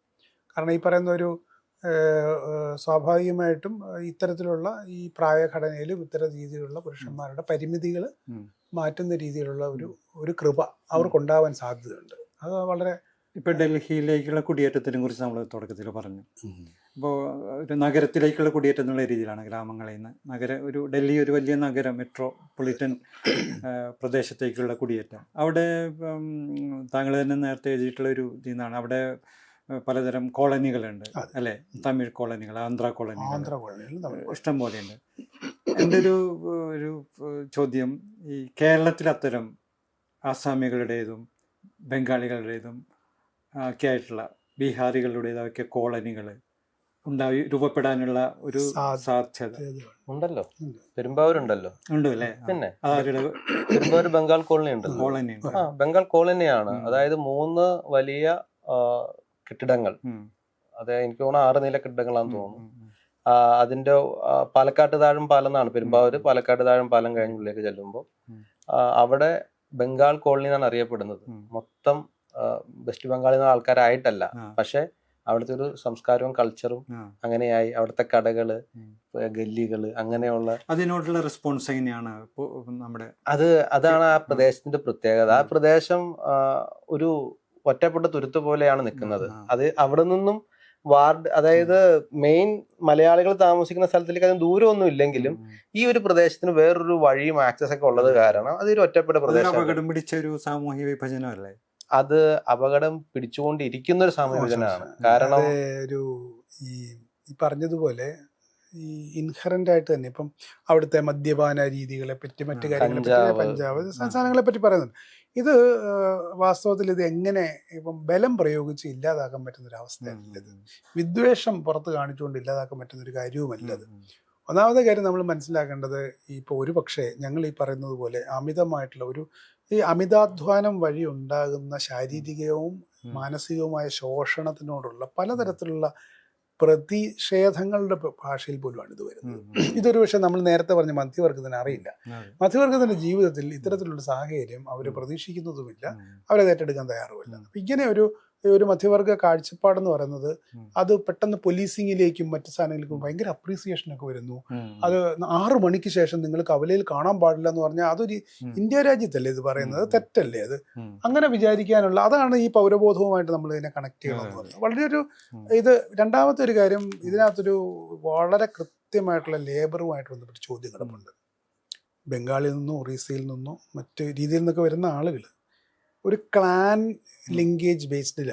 കാരണം ഈ പറയുന്ന സ്വാഭാവികമായിട്ടും ഇത്തരത്തിലുള്ള ഈ പ്രായഘടനയിലും ഇത്തരം രീതിയിലുള്ള പുരുഷന്മാരുടെ പരിമിതികൾ മാറ്റുന്ന രീതിയിലുള്ള ഒരു കൃപ അവർക്കുണ്ടാവാൻ സാധ്യതയുണ്ട്. അത് വളരെ ഇപ്പോൾ ഡൽഹിയിലേക്കുള്ള കുടിയേറ്റത്തിനെ കുറിച്ച് നമ്മൾ തുടക്കത്തിൽ പറഞ്ഞു. ഇപ്പോൾ ഒരു നഗരത്തിലേക്കുള്ള കുടിയേറ്റം എന്നുള്ള രീതിയിലാണ് ഗ്രാമങ്ങളിൽ നിന്ന് ഡൽഹി ഒരു വലിയ നഗരം മെട്രോപൊളിറ്റൻ പ്രദേശത്തേക്കുള്ള കുടിയേറ്റം. അവിടെ താങ്കൾ തന്നെ നേരത്തെ എഴുതിയിട്ടുള്ള ഒരു ഇതിന്നാണ് അവിടെ പലതരം കോളനികളുണ്ട് അല്ലേ? തമിഴ് കോളനികൾ, ആന്ധ്ര കോളനികൾ ഇഷ്ടം പോലെയുണ്ട്. എൻ്റെ ഒരു ചോദ്യം, ഈ കേരളത്തിൽ അത്തരം ആസാമികളുടേതും ബംഗാളികളുടേതും ഒക്കെ ആയിട്ടുള്ള ബീഹാറികളുടേതൊക്കെ കോളനികൾ രൂപപ്പെടാനുള്ള ഒരു സാധ്യത ഉണ്ടല്ലോ, പെരുമ്പാവൂരുണ്ടല്ലോ. ഉണ്ട് അല്ലേ? പിന്നെ അതാരുടെ പെരുമ്പാവൂർ ബംഗാൾ കോളനി ഉണ്ട്. കോളനി? ബംഗാൾ കോളനിയാണ്. അതായത് 3 വലിയ കെട്ടിടങ്ങൾ, അതായത് എനിക്ക് തോന്നുന്നു 6 നില കെട്ടിടങ്ങളാന്ന് തോന്നുന്നു. അതിന്റെ പാലക്കാട്ട് താഴം പാലം എന്നാണ് പെരുമ്പാവൂര്. പാലക്കാട്ട് താഴം പാലം കഴിഞ്ഞ് ഉള്ളിലേക്ക് ചെല്ലുമ്പോൾ അവിടെ ബംഗാൾ കോളനി എന്നാണ് അറിയപ്പെടുന്നത്. മൊത്തം വെസ്റ്റ് ബംഗാളിൽ നിന്ന് ആൾക്കാരായിട്ടല്ല, പക്ഷെ അവിടുത്തെ ഒരു സംസ്കാരവും കൾച്ചറും അങ്ങനെയായി. അവിടുത്തെ കടകള്, ഗല്ലികള്, അങ്ങനെയുള്ള അതിനോടുള്ള റെസ്പോൺസ് എങ്ങനെയാണ് നമ്മുടെ? അതാണ് ആ പ്രദേശത്തിന്റെ പ്രത്യേകത. ആ പ്രദേശം ഒരു ഒറ്റപ്പെട്ട തുരുത്ത് പോലെയാണ് നിൽക്കുന്നത്. അത് അവിടെ നിന്നും വാർഡ്, അതായത് മെയിൻ മലയാളികൾ താമസിക്കുന്ന സ്ഥലത്തിലേക്ക് അതിന് ദൂരമൊന്നും ഇല്ലെങ്കിലും ഈ ഒരു പ്രദേശത്തിന് വേറൊരു വഴിയും ആക്സസ് ഒക്കെ ഉള്ളത് കാരണം അതൊരു ഒറ്റപ്പെട്ട പ്രദേശം. അപകടം പിടിച്ച ഒരു സാമൂഹ്യ വിഭജനമല്ലേ അത്? അപകടം പിടിച്ചുകൊണ്ടിരിക്കുന്ന ഒരു സാമൂഹ്യ വിഭജനമാണ്. കാരണം ഈ പറഞ്ഞതുപോലെ ഈ ഇൻഹറന്റ് ആയിട്ട് തന്നെ ഇപ്പം അവിടുത്തെ മദ്യപാന രീതികളെ പറ്റി, മറ്റു കാര്യങ്ങളെ പറ്റി, പഞ്ചാബ് സംസ്ഥാനങ്ങളെ പറ്റി പറയുന്നുണ്ട്. ഇത് വാസ്തവത്തിൽ ഇത് എങ്ങനെ ഇപ്പം ബലം പ്രയോഗിച്ച് ഇല്ലാതാക്കാൻ പറ്റുന്ന ഒരു അവസ്ഥയല്ല. ഇത് വിദ്വേഷം പുറത്ത് കാണിച്ചുകൊണ്ട് ഇല്ലാതാക്കാൻ പറ്റുന്ന ഒരു കാര്യവുമല്ലത്. ഒന്നാമത്തെ കാര്യം നമ്മൾ മനസ്സിലാക്കേണ്ടത്, ഇപ്പോൾ ഒരു പക്ഷേ ഞങ്ങൾ ഈ പറയുന്നത് പോലെ അമിതമായിട്ടുള്ള ഈ അമിതാധ്വാനം വഴി ഉണ്ടാകുന്ന ശാരീരികവും മാനസികവുമായ ശോഷണത്തിനോടുള്ള പലതരത്തിലുള്ള പ്രതിഷേധങ്ങളുടെ ഭാഷയിൽ പോലുമാണ് ഇത് വരുന്നത്. ഇതൊരു പക്ഷേ നമ്മൾ നേരത്തെ പറഞ്ഞ മധ്യവർഗത്തിന് അറിയില്ല. മധ്യവർഗത്തിന്റെ ജീവിതത്തിൽ ഇത്തരത്തിലുള്ള സാഹചര്യം അവർ പ്രതീക്ഷിക്കുന്നതുമില്ല, അവരത് ഏറ്റെടുക്കാൻ തയ്യാറുമില്ല. ഇങ്ങനെ ഒരു മധ്യവർഗ കാഴ്ചപ്പാടെന്ന് പറയുന്നത് അത് പെട്ടെന്ന് പോലീസിങ്ങിലേക്കും മറ്റു സാധനങ്ങൾക്കും ഭയങ്കര അപ്രീസിയേഷനൊക്കെ വരുന്നു. അത് 6 മണിക്ക് ശേഷം നിങ്ങൾ കവലയിൽ കാണാൻ പാടില്ല എന്ന് പറഞ്ഞാൽ അതൊരു ഇന്ത്യ രാജ്യത്തല്ലേ ഇത് പറയുന്നത്? തെറ്റല്ലേ അത്? അങ്ങനെ വിചാരിക്കാനുള്ള അതാണ് ഈ പൗരബോധവുമായിട്ട് നമ്മൾ ഇതിനെ കണക്ട് ചെയ്യണമെന്ന് പറയുന്നത്. വളരെ ഇത് രണ്ടാമത്തെ ഒരു കാര്യം, ഇതിനകത്തൊരു വളരെ കൃത്യമായിട്ടുള്ള ലേബറുമായിട്ട് ബന്ധപ്പെട്ട് ചോദ്യം കിടപ്പുണ്ട്. ബംഗാളിൽ നിന്നോ ഒറീസയിൽ നിന്നോ മറ്റ് രീതിയിൽ നിന്നൊക്കെ വരുന്ന ആളുകൾ ഒരു ക്ലാൻ ലിങ്കേജ് ബേസ്ഡ്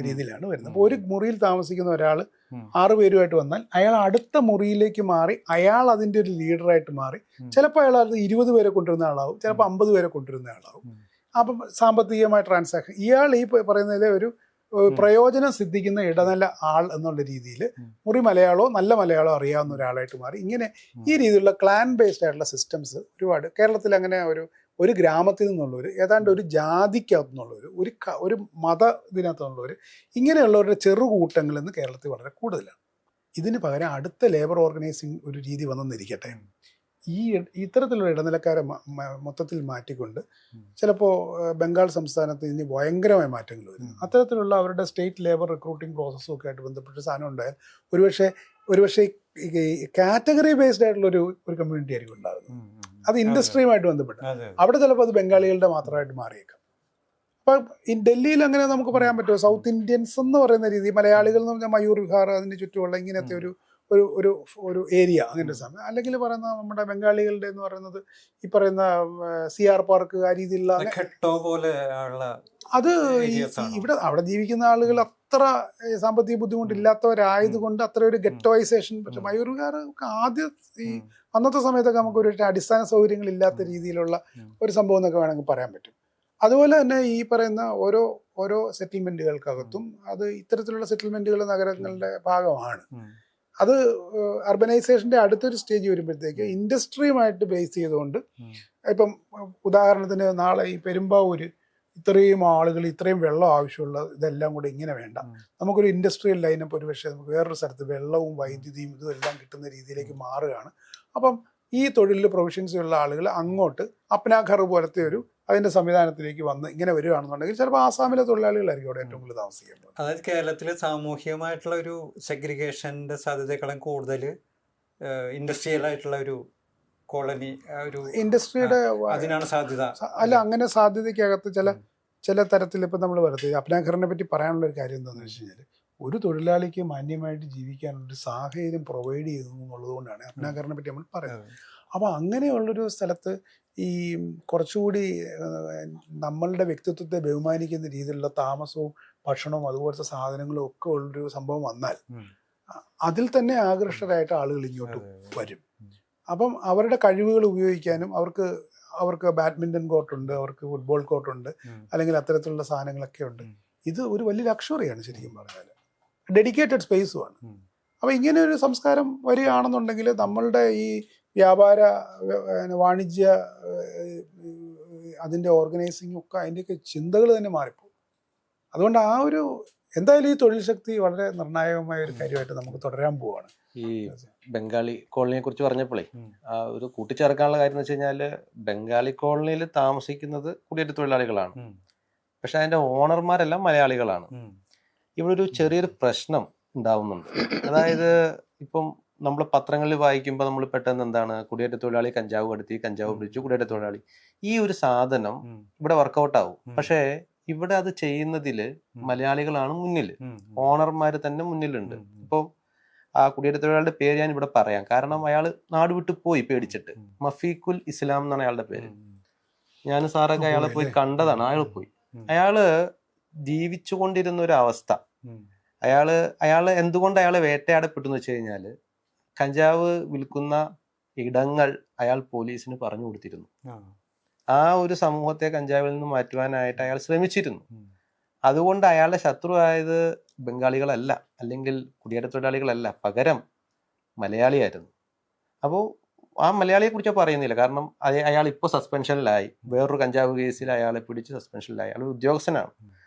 രീതിയിലാണ് വരുന്നത്. അപ്പോൾ ഒരു മുറിയിൽ താമസിക്കുന്ന ഒരാൾ 6 പേരുമായിട്ട് വന്നാൽ അയാൾ അടുത്ത മുറിയിലേക്ക് മാറി അയാൾ അതിൻ്റെ ഒരു ലീഡറായിട്ട് മാറി. ചിലപ്പോൾ അയാൾ അത് 20 പേരെ കൊണ്ടുവരുന്ന ആളാവും, ചിലപ്പോൾ 50 പേരെ കൊണ്ടുവരുന്ന ആളാവും. അപ്പം സാമ്പത്തികമായ ട്രാൻസാക്ഷൻ ഇയാൾ ഈ പറയുന്നതിലെ ഒരു പ്രയോജനം സിദ്ധിക്കുന്ന ഇടനില ആൾ എന്നുള്ള രീതിയിൽ മുറി മലയാളമോ നല്ല മലയാളമോ അറിയാവുന്ന ഒരാളായിട്ട് മാറി. ഇങ്ങനെ ഈ രീതിയിലുള്ള ക്ലാൻ ബേസ്ഡ് ആയിട്ടുള്ള സിസ്റ്റംസ് ഒരുപാട് കേരളത്തിൽ അങ്ങനെ ഒരു ഗ്രാമത്തിൽ നിന്നുള്ളവർ, ഏതാണ്ട് ഒരു ജാതിക്കകത്തു നിന്നുള്ളവർ, ഒരു മത ഇതിനകത്തു നിന്നുള്ളവർ, ഇങ്ങനെയുള്ളവരുടെ ചെറുകൂട്ടങ്ങൾ ഇന്ന് കേരളത്തിൽ വളരെ കൂടുതലാണ്. ഇതിന് പകരം അടുത്ത ലേബർ ഓർഗനൈസിങ് ഒരു രീതി വന്നെന്നിരിക്കട്ടെ, ഇത്തരത്തിലുള്ള ഇടനിലക്കാരെ മൊത്തത്തിൽ മാറ്റിക്കൊണ്ട് ചിലപ്പോൾ ബംഗാൾ സംസ്ഥാനത്ത് ഇനി ഭയങ്കരമായ മാറ്റങ്ങൾ വരുന്നു. അത്തരത്തിലുള്ള അവരുടെ സ്റ്റേറ്റ് ലേബർ റിക്രൂട്ടിംഗ് പ്രോസസ്സും ഒക്കെ ആയിട്ട് ബന്ധപ്പെട്ട സാധനം ഉണ്ടായാൽ ഒരുപക്ഷെ കാറ്റഗറി ബേസ്ഡ് ആയിട്ടുള്ള ഒരു കമ്മ്യൂണിറ്റി ആയിരിക്കും ഉണ്ടാകുന്നത്. അത് ഇൻഡസ്ട്രിയുമായിട്ട് ബന്ധപ്പെട്ട് അവിടെ ചിലപ്പോൾ അത് ബംഗാളികളുടെ മാത്രമായിട്ട് മാറിയേക്കാം. അപ്പം ഈ ഡൽഹിയിൽ അങ്ങനെ നമുക്ക് പറയാൻ പറ്റുമോ? സൗത്ത് ഇന്ത്യൻസ് എന്ന് പറയുന്ന രീതി, മലയാളികൾ എന്ന് പറഞ്ഞാൽ മയൂർ വിഹാർ അതിന് ചുറ്റുമുള്ള ഇങ്ങനത്തെ ഒരു ഏരിയ, അങ്ങനത്തെ സമയം. അല്ലെങ്കിൽ പറയുന്ന നമ്മുടെ ബംഗാളികളുടെ എന്ന് പറയുന്നത് ഈ പറയുന്ന CR പാർക്ക്, ആ രീതിയിലുള്ള അത് ഇവിടെ അവിടെ ജീവിക്കുന്ന ആളുകൾ അത്ര സാമ്പത്തിക ബുദ്ധിമുട്ടില്ലാത്തവരായതുകൊണ്ട് അത്ര ഒരു ഗെറ്റോയിസേഷൻ. പക്ഷെ മയൂർകാർ ആദ്യം ഈ അന്നത്തെ സമയത്തൊക്കെ നമുക്കൊരു അടിസ്ഥാന സൗകര്യങ്ങൾ ഇല്ലാത്ത രീതിയിലുള്ള ഒരു സംഭവം എന്നൊക്കെ വേണമെങ്കിൽ പറയാൻ പറ്റും. അതുപോലെ തന്നെ ഈ പറയുന്ന ഓരോ സെറ്റിൽമെന്റുകൾക്കകത്തും അത് ഇത്തരത്തിലുള്ള സെറ്റിൽമെന്റുകൾ നഗരങ്ങളുടെ ഭാഗമാണ്. അത് അർബനൈസേഷന്റെ അടുത്തൊരു സ്റ്റേജ് വരുമ്പോഴത്തേക്ക് ഇൻഡസ്ട്രിയുമായിട്ട് ബേസ് ചെയ്തുകൊണ്ട്, ഇപ്പം ഉദാഹരണത്തിന് നാളെ ഈ പെരുമ്പാവൂര് ഇത്രയും ആളുകൾ, ഇത്രയും വെള്ളം ആവശ്യമുള്ള ഇതെല്ലാം കൂടെ ഇങ്ങനെ വേണ്ട, നമുക്കൊരു ഇൻഡസ്ട്രിയൽ ലൈനപ്പ് ഒരുപക്ഷെ നമുക്ക് വേറൊരു സ്ഥലത്ത് വെള്ളവും വൈദ്യുതിയും ഇതും എല്ലാം കിട്ടുന്ന രീതിയിലേക്ക് മാറുകയാണ്. അപ്പം ഈ തൊഴിലിൽ പ്രൊഫഷൻസി ഉള്ള ആളുകൾ അങ്ങോട്ട് അപ്നാഘർ പോലത്തെ അതിന്റെ സംവിധാനത്തിലേക്ക് വന്ന് ഇങ്ങനെ വരികയാണെന്നുണ്ടെങ്കിൽ ചിലപ്പോൾ ആസാമിലെ തൊഴിലാളികളായിരിക്കും അവിടെ ഏറ്റവും കൂടുതൽ താമസിക്കുന്നത്. അതായത് കേരളത്തിൽ സാമൂഹികമായിട്ടുള്ള ഒരു സെഗ്രിഗേഷന്റെ സാധ്യതകളും കൂടുതൽ ഇൻഡസ്ട്രിയൽ ആയിട്ടുള്ള ഒരു കോളനി, ഇൻഡസ്ട്രിയുടെ അതിനാണ് സാധ്യത. അല്ല, അങ്ങനെ സാധ്യതയ്ക്കകത്ത് ചില തരത്തിൽ ഇപ്പം നമ്മൾ വരുന്നത് അപ്നാഘറിനെ പറ്റി പറയാനുള്ള ഒരു കാര്യം എന്താണെന്ന് വെച്ച് കഴിഞ്ഞാൽ, ഒരു തൊഴിലാളിക്ക് മാന്യമായിട്ട് ജീവിക്കാനുള്ളൊരു സാഹചര്യം പ്രൊവൈഡ് ചെയ്യുന്നു എന്നുള്ളത് കൊണ്ടാണ് അപ്നാഘറിനെ പറ്റി നമ്മൾ പറയുന്നത്. അപ്പോൾ അങ്ങനെയുള്ളൊരു സ്ഥലത്ത് ഈ കുറച്ചുകൂടി നമ്മളുടെ വ്യക്തിത്വത്തെ ബഹുമാനിക്കുന്ന രീതിയിലുള്ള താമസവും ഭക്ഷണവും അതുപോലത്തെ സാധനങ്ങളും ഒക്കെ ഉള്ളൊരു സംഭവം വന്നാൽ അതിൽ തന്നെ ആകർഷകരായിട്ട് ആളുകൾ ഇങ്ങോട്ട് വരും. അപ്പം അവരുടെ കഴിവുകൾ ഉപയോഗിക്കാനും അവർക്ക് ബാഡ്മിൻ്റൺ കോർട്ടുണ്ട്, അവർക്ക് ഫുട്ബോൾ കോർട്ടുണ്ട്, അല്ലെങ്കിൽ അത്തരത്തിലുള്ള സാധനങ്ങളൊക്കെ ഉണ്ട്. ഇത് ഒരു വലിയ ലക്ഷറിയാണ് ശരിക്കും പറഞ്ഞാൽ, ഡെഡിക്കേറ്റഡ് സ്പേസുമാണ്. അപ്പോൾ ഇങ്ങനെ ഒരു സംസ്കാരം വരികയാണെന്നുണ്ടെങ്കിൽ നമ്മളുടെ ഈ വ്യാപാര വാണിജ്യ അതിൻ്റെ ഓർഗനൈസിങ്ങും ഒക്കെ അതിൻ്റെയൊക്കെ ചിന്തകൾ തന്നെ മാറിപ്പോകും. അതുകൊണ്ട് ആ ഒരു എന്തായാലും ഈ തൊഴിൽ ശക്തി വളരെ നിർണായകമായ ഒരു കാര്യമായിട്ട് നമുക്ക് തുടരാൻ പോവുകയാണ്. ഈ ബംഗാളി കോളനിയെ കുറിച്ച് പറഞ്ഞപ്പോഴേ ഒരു കൂട്ടിച്ചേർക്കാനുള്ള കാര്യം എന്ന് വെച്ച് കഴിഞ്ഞാല് ബംഗാളി കോളനിയിൽ താമസിക്കുന്നത് കുടിയേറ്റ തൊഴിലാളികളാണ്. പക്ഷെ അതിന്റെ ഓണർമാരെല്ലാം മലയാളികളാണ്. ഇവിടെ ഒരു ചെറിയൊരു പ്രശ്നം ഉണ്ടാവുന്നുണ്ട്. അതായത് ഇപ്പം നമ്മൾ പത്രങ്ങളിൽ വായിക്കുമ്പോൾ നമ്മൾ പെട്ടെന്ന് എന്താണ് കുടിയേറ്റ തൊഴിലാളി കഞ്ചാവ് കടത്തി, കഞ്ചാവ് പിടിച്ചു, കുടിയേറ്റ തൊഴിലാളി. ഈ ഒരു സാധനം ഇവിടെ വർക്കൗട്ട് ആവും. പക്ഷേ ഇവിടെ അത് ചെയ്യുന്നതില് മലയാളികളാണ് മുന്നില്, ഓണർമാര് തന്നെ മുന്നിലുണ്ട്. ഇപ്പം ആ കുടിയേറ്റ തൊഴിലാളിയുടെ പേര് ഞാൻ ഇവിടെ പറയാം, കാരണം അയാൾ നാട് വിട്ടു പോയി പേടിച്ചിട്ട്. മഫീഖുൽ ഇസ്ലാം എന്നാണ് അയാളുടെ പേര്. ഞാൻ സാറൊക്കെ അയാളെ പോയി കണ്ടതാണ്. അയാൾ പോയി, അയാള് ജീവിച്ചുകൊണ്ടിരുന്ന ഒരു അവസ്ഥ. അയാള് എന്തുകൊണ്ട് അയാളെ വേട്ടയാടപ്പെട്ടു എന്ന് വെച്ച് കഴിഞ്ഞാല് കഞ്ചാവ് വിൽക്കുന്ന ഇടങ്ങൾ അയാൾ പോലീസിന് പറഞ്ഞു കൊടുത്തിരുന്നു. ആ ഒരു സമൂഹത്തെ കഞ്ചാവിൽ നിന്ന് മാറ്റുവാനായിട്ട് അയാൾ ശ്രമിച്ചിരുന്നു. അതുകൊണ്ട് അയാളുടെ ശത്രുവായത് ബംഗാളികളല്ല, അല്ലെങ്കിൽ കുടിയേറ്റ തൊഴിലാളികളല്ല, പകരം മലയാളിയായിരുന്നു. അപ്പോൾ ആ മലയാളിയെ കുറിച്ച് പറയുന്നില്ല, കാരണം അയാൾ ഇപ്പോൾ സസ്പെൻഷനിലായി. വേറൊരു കഞ്ചാവ് കേസിൽ അയാളെ പിടിച്ച് സസ്പെൻഷനിലായി. അയാൾ ഉദ്യോഗസ്ഥനാണ്.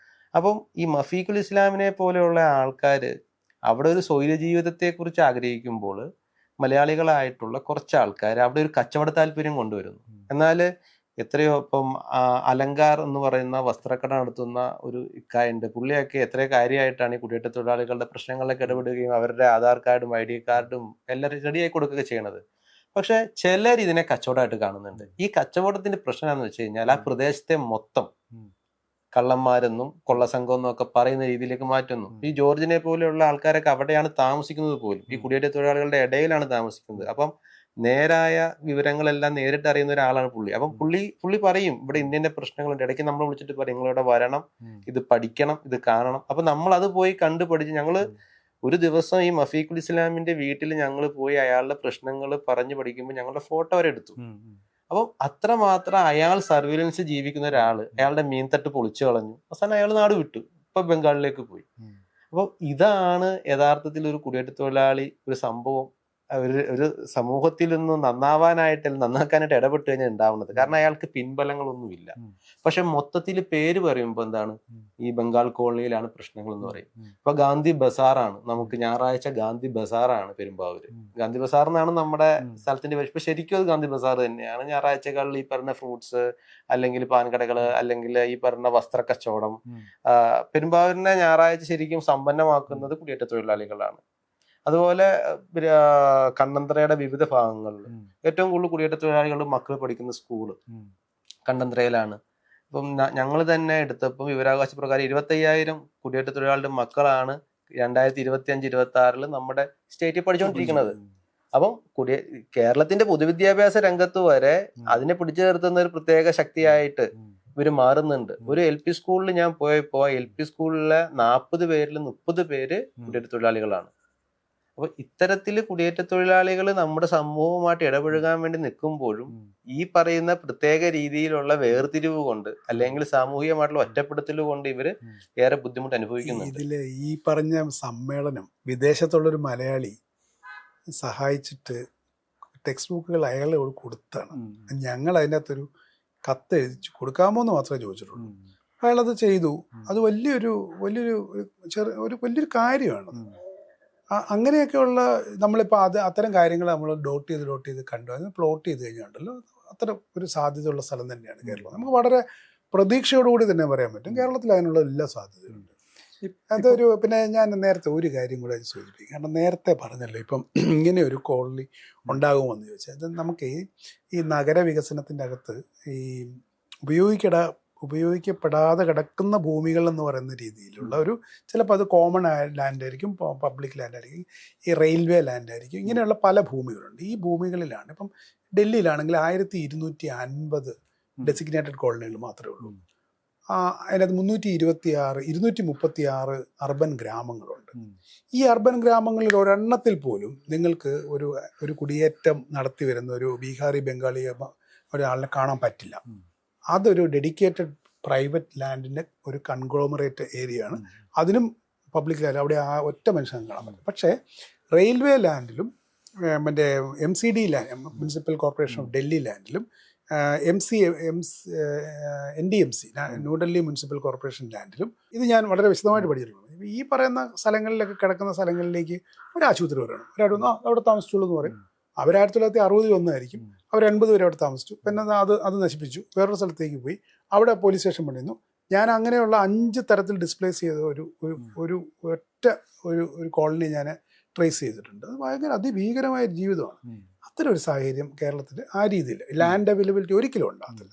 അപ്പം ഈ മഫീഖുൽ ഇസ്ലാമിനെ പോലെയുള്ള ആൾക്കാർ അവിടെ ഒരു സ്വൈര ജീവിതത്തെ കുറിച്ച് ആഗ്രഹിക്കുമ്പോൾ മലയാളികളായിട്ടുള്ള കുറച്ച് ആൾക്കാർ അവിടെ ഒരു കച്ചവട താല്പര്യം കൊണ്ടുവരുന്നു. എന്നാൽ എത്രയോ ഇപ്പം അലങ്കാർ എന്ന് പറയുന്ന വസ്ത്രക്കട നടത്തുന്ന ഒരു ഇക്കായുണ്ട്. പുള്ളിയൊക്കെ എത്രയോ കാര്യമായിട്ടാണ് ഈ കുടിയേറ്റ തൊഴിലാളികളുടെ പ്രശ്നങ്ങളിലൊക്കെ ഇടപെടുകയും അവരുടെ ആധാർ കാർഡും ID കാർഡും എല്ലാം റെഡിയായി കൊടുക്കുകയൊക്കെ ചെയ്യണത്. പക്ഷെ ചിലർ ഇതിനെ കച്ചവടമായിട്ട് കാണുന്നുണ്ട്. ഈ കച്ചവടത്തിന്റെ പ്രശ്നം എന്ന് വെച്ച് കഴിഞ്ഞാൽ ആ പ്രദേശത്തെ മൊത്തം കള്ളന്മാരെന്നും കൊള്ളസംഘം എന്നും ഒക്കെ പറയുന്ന രീതിയിലേക്ക് മാറ്റുന്നു. ഈ ജോർജിനെ പോലെയുള്ള ആൾക്കാരൊക്കെ അവിടെയാണ് താമസിക്കുന്നത് പോലും, ഈ കുടിയേറ്റ തൊഴിലാളികളുടെ ഇടയിലാണ് താമസിക്കുന്നത്. അപ്പം നേരായ വിവരങ്ങളെല്ലാം നേരിട്ട് അറിയുന്ന ഒരാളാണ് പുള്ളി. അപ്പം പുള്ളി പറയും ഇവിടെ ഇന്ത്യന്റെ പ്രശ്നങ്ങളുണ്ട്. ഇടയ്ക്ക് നമ്മൾ വിളിച്ചിട്ട് പറയും നിങ്ങളിവിടെ വരണം, ഇത് പഠിക്കണം, ഇത് കാണണം. അപ്പൊ നമ്മൾ അത് പോയി കണ്ടു പഠിച്ച് ഞങ്ങള് ഒരു ദിവസം ഈ മഫീഖുൽ ഇസ്ലാമിന്റെ വീട്ടിൽ ഞങ്ങൾ പോയി അയാളുടെ പ്രശ്നങ്ങൾ പറഞ്ഞു പഠിക്കുമ്പോൾ ഞങ്ങളുടെ ഫോട്ടോ വരെ എടുത്തു. അപ്പം അത്രമാത്രം അയാൾ സർവൈലൻസ് ജീവിക്കുന്ന ഒരാള് അയാളുടെ മീൻതട്ട് പൊളിച്ചു കളഞ്ഞു. അവസാനം അയാൾ നാട് വിട്ടു, ഇപ്പൊ ബംഗാളിലേക്ക് പോയി. അപ്പം ഇതാണ് യഥാർത്ഥത്തിൽ ഒരു കുടിയേറ്റ തൊഴിലാളി ഒരു സംഭവം ഒരു സമൂഹത്തിൽ നിന്ന് നന്നാവാനായിട്ട് നന്നാക്കാനായിട്ട് ഇടപെട്ട് കഴിഞ്ഞാൽ ഉണ്ടാവുന്നത്. കാരണം അയാൾക്ക് പിൻബലങ്ങളൊന്നുമില്ല. പക്ഷെ മൊത്തത്തിൽ പേര് പറയുമ്പോൾ എന്താണ്, ഈ ബംഗാൾ കോളനിയിലാണ് പ്രശ്നങ്ങൾ എന്ന് പറയും. ഇപ്പൊ ഗാന്ധി ബസാറാണ്, നമുക്ക് ഞായറാഴ്ച ഗാന്ധി ബസാറാണ് പെരുമ്പാവൂര്. ഗാന്ധി ബസാർ എന്നാണ് നമ്മുടെ സ്ഥലത്തിന്റെ പേര്. ഇപ്പൊ ശരിക്കും അത് ഗാന്ധി ബസാർ തന്നെയാണ്. ഞായറാഴ്ചകളിൽ ഈ പറഞ്ഞ ഫ്രൂട്ട്സ് അല്ലെങ്കിൽ പാൻകടകള് അല്ലെങ്കിൽ ഈ പറഞ്ഞ വസ്ത്ര കച്ചവടം, പെരുമ്പാവൂരിനെ ഞായറാഴ്ച ശരിക്കും സമ്പന്നമാക്കുന്നത് കുടിയേറ്റ തൊഴിലാളികളാണ്. അതുപോലെ കണ്ണന്തറയുടെ വിവിധ ഭാഗങ്ങളിൽ ഏറ്റവും കൂടുതൽ കുടിയേറ്റ തൊഴിലാളികളുടെ മക്കൾ പഠിക്കുന്ന സ്കൂള് കണ്ണന്തറയിലാണ്. ഇപ്പം ഞങ്ങൾ തന്നെ എടുത്തപ്പം വിവരാവകാശ പ്രകാരം 25,000 കുടിയേറ്റ തൊഴിലാളികളുടെ മക്കളാണ് 2025-26 നമ്മുടെ സ്റ്റേറ്റിൽ പഠിച്ചുകൊണ്ടിരിക്കുന്നത്. അപ്പം കേരളത്തിന്റെ പൊതുവിദ്യാഭ്യാസ രംഗത്ത് വരെ അതിനെ പിടിച്ചു നിർത്തുന്ന ഒരു പ്രത്യേക ശക്തിയായിട്ട് ഇവര് മാറുന്നുണ്ട്. ഒരു LP സ്കൂളിൽ ഞാൻ പോയപ്പോ LP സ്കൂളിലെ 40 പേരിൽ 30 പേര് കുടിയേറ്റ തൊഴിലാളികളാണ്. അപ്പൊ ഇത്തരത്തില് കുടിയേറ്റ തൊഴിലാളികൾ നമ്മുടെ സമൂഹവുമായിട്ട് ഇടപഴകാൻ വേണ്ടി നിൽക്കുമ്പോഴും ഈ പറയുന്ന പ്രത്യേക രീതിയിലുള്ള വേർതിരിവ് കൊണ്ട് അല്ലെങ്കിൽ സാമൂഹികമായിട്ടുള്ള ഒറ്റപ്പെടുത്തൽ കൊണ്ട് ഇവര് ഏറെ ബുദ്ധിമുട്ട് അനുഭവിക്കുന്നുണ്ട്. ഇതില് ഈ പറഞ്ഞ സമ്മേളനം വിദേശത്തുള്ളൊരു മലയാളി സഹായിച്ചിട്ട് ടെക്സ്റ്റ് ബുക്കുകൾ അയാളോട് കൊടുത്താണ്. ഞങ്ങൾ അതിനകത്തൊരു കത്ത് എഴുതിച്ചു കൊടുക്കാമോ എന്ന് മാത്രമേ ചോദിച്ചിട്ടുള്ളൂ. അയാളത് ചെയ്തു. അത് വലിയൊരു കാര്യമാണ്. അങ്ങനെയൊക്കെയുള്ള നമ്മളിപ്പോൾ അത്തരം കാര്യങ്ങൾ നമ്മൾ ഡോട്ട് ചെയ്ത് കണ്ടു, അതിന് പ്ലോട്ട് ചെയ്ത് കഴിഞ്ഞാണ്ടല്ലോ അത്ര ഒരു സാധ്യതയുള്ള സ്ഥലം തന്നെയാണ് കേരളം. നമുക്ക് വളരെ പ്രതീക്ഷയോടുകൂടി തന്നെ പറയാൻ പറ്റും കേരളത്തിൽ അതിനുള്ള എല്ലാ സാധ്യതയുണ്ട്. അതൊരു പിന്നെ ഞാൻ നേരത്തെ ഒരു കാര്യം കൂടെ സൂചിപ്പിക്കും. കാരണം നേരത്തെ പറഞ്ഞല്ലോ ഇപ്പം ഇങ്ങനെ ഒരു കോളനി ഉണ്ടാകുമെന്ന് ചോദിച്ചാൽ, അത് നമുക്ക് ഈ നഗരവികസനത്തിൻ്റെ അകത്ത് ഈ ഉപയോഗിക്കപ്പെടാതെ കിടക്കുന്ന ഭൂമികൾ എന്ന് പറയുന്ന രീതിയിലുള്ള ഒരു ചിലപ്പോൾ അത് കോമൺ ലാൻഡ് ആയിരിക്കും, പബ്ലിക് ലാൻഡ് ആയിരിക്കും, ഈ റെയിൽവേ ലാൻഡ് ആയിരിക്കും. ഇങ്ങനെയുള്ള പല ഭൂമികളുണ്ട്. ഈ ഭൂമികളിലാണ് ഇപ്പം ഡൽഹിയിലാണെങ്കിൽ 1250 ഡെസിഗ്നേറ്റഡ് കോളനികൾ മാത്രമേ ഉള്ളൂ. അതിനകത്ത് 236 അർബൻ ഗ്രാമങ്ങളുണ്ട്. ഈ അർബൻ ഗ്രാമങ്ങളിൽ ഒരെണ്ണത്തിൽ പോലും നിങ്ങൾക്ക് ഒരു കുടിയേറ്റം നടത്തി വരുന്ന ഒരു ബീഹാറി ബംഗാളി ഒരാളിനെ കാണാൻ പറ്റില്ല. അതൊരു ഡെഡിക്കേറ്റഡ് പ്രൈവറ്റ് ലാൻഡിൻ്റെ ഒരു കൺഗ്ലോമറേറ്റ് ഏരിയ ആണ്. അതിനും പബ്ലിക് ലാൻഡ് അവിടെ ആ ഒറ്റ മനുഷ്യനെ കാണാൻ പറ്റും. പക്ഷേ റെയിൽവേ ലാൻഡിലും മറ്റേ MCD land, municipal corporation of Delhi ലാൻഡിലും NDMC ന്യൂഡൽഹി മുനിസിപ്പൽ കോർപ്പറേഷൻ ലാൻഡിലും ഇത് ഞാൻ വളരെ വിശദമായിട്ട് പഠിച്ചിട്ടുണ്ട്. ഈ പറയുന്ന സ്ഥലങ്ങളിലൊക്കെ കിടക്കുന്ന സ്ഥലങ്ങളിലേക്ക് ഒരു ആശുപത്രി വരണം, ഒരാൾ അവിടെ താമസിച്ചുള്ളൂ എന്ന് പറയും. അവർ 1960 ഒന്നായിരിക്കും, അവർ 80 വരെ അവിടെ താമസിച്ചു. പിന്നെ അത് നശിപ്പിച്ചു, വേറൊരു സ്ഥലത്തേക്ക് പോയി, അവിടെ പോലീസ് സ്റ്റേഷൻ പണിയുന്നു. ഞാൻ അങ്ങനെയുള്ള 5 തരത്തിൽ ഡിസ്പ്ലേസ് ചെയ്ത ഒരു ഒറ്റ ഒരു കോളനി ഞാൻ ട്രേസ് ചെയ്തിട്ടുണ്ട്. അത് ഭയങ്കര അതിഭീകരമായ ജീവിതമാണ്. അത്തരം ഒരു സാഹചര്യം കേരളത്തിൽ ആ രീതിയിൽ ലാൻഡ് അവൈലബിലിറ്റി ഒരിക്കലും ഉണ്ടാകത്തില്ല.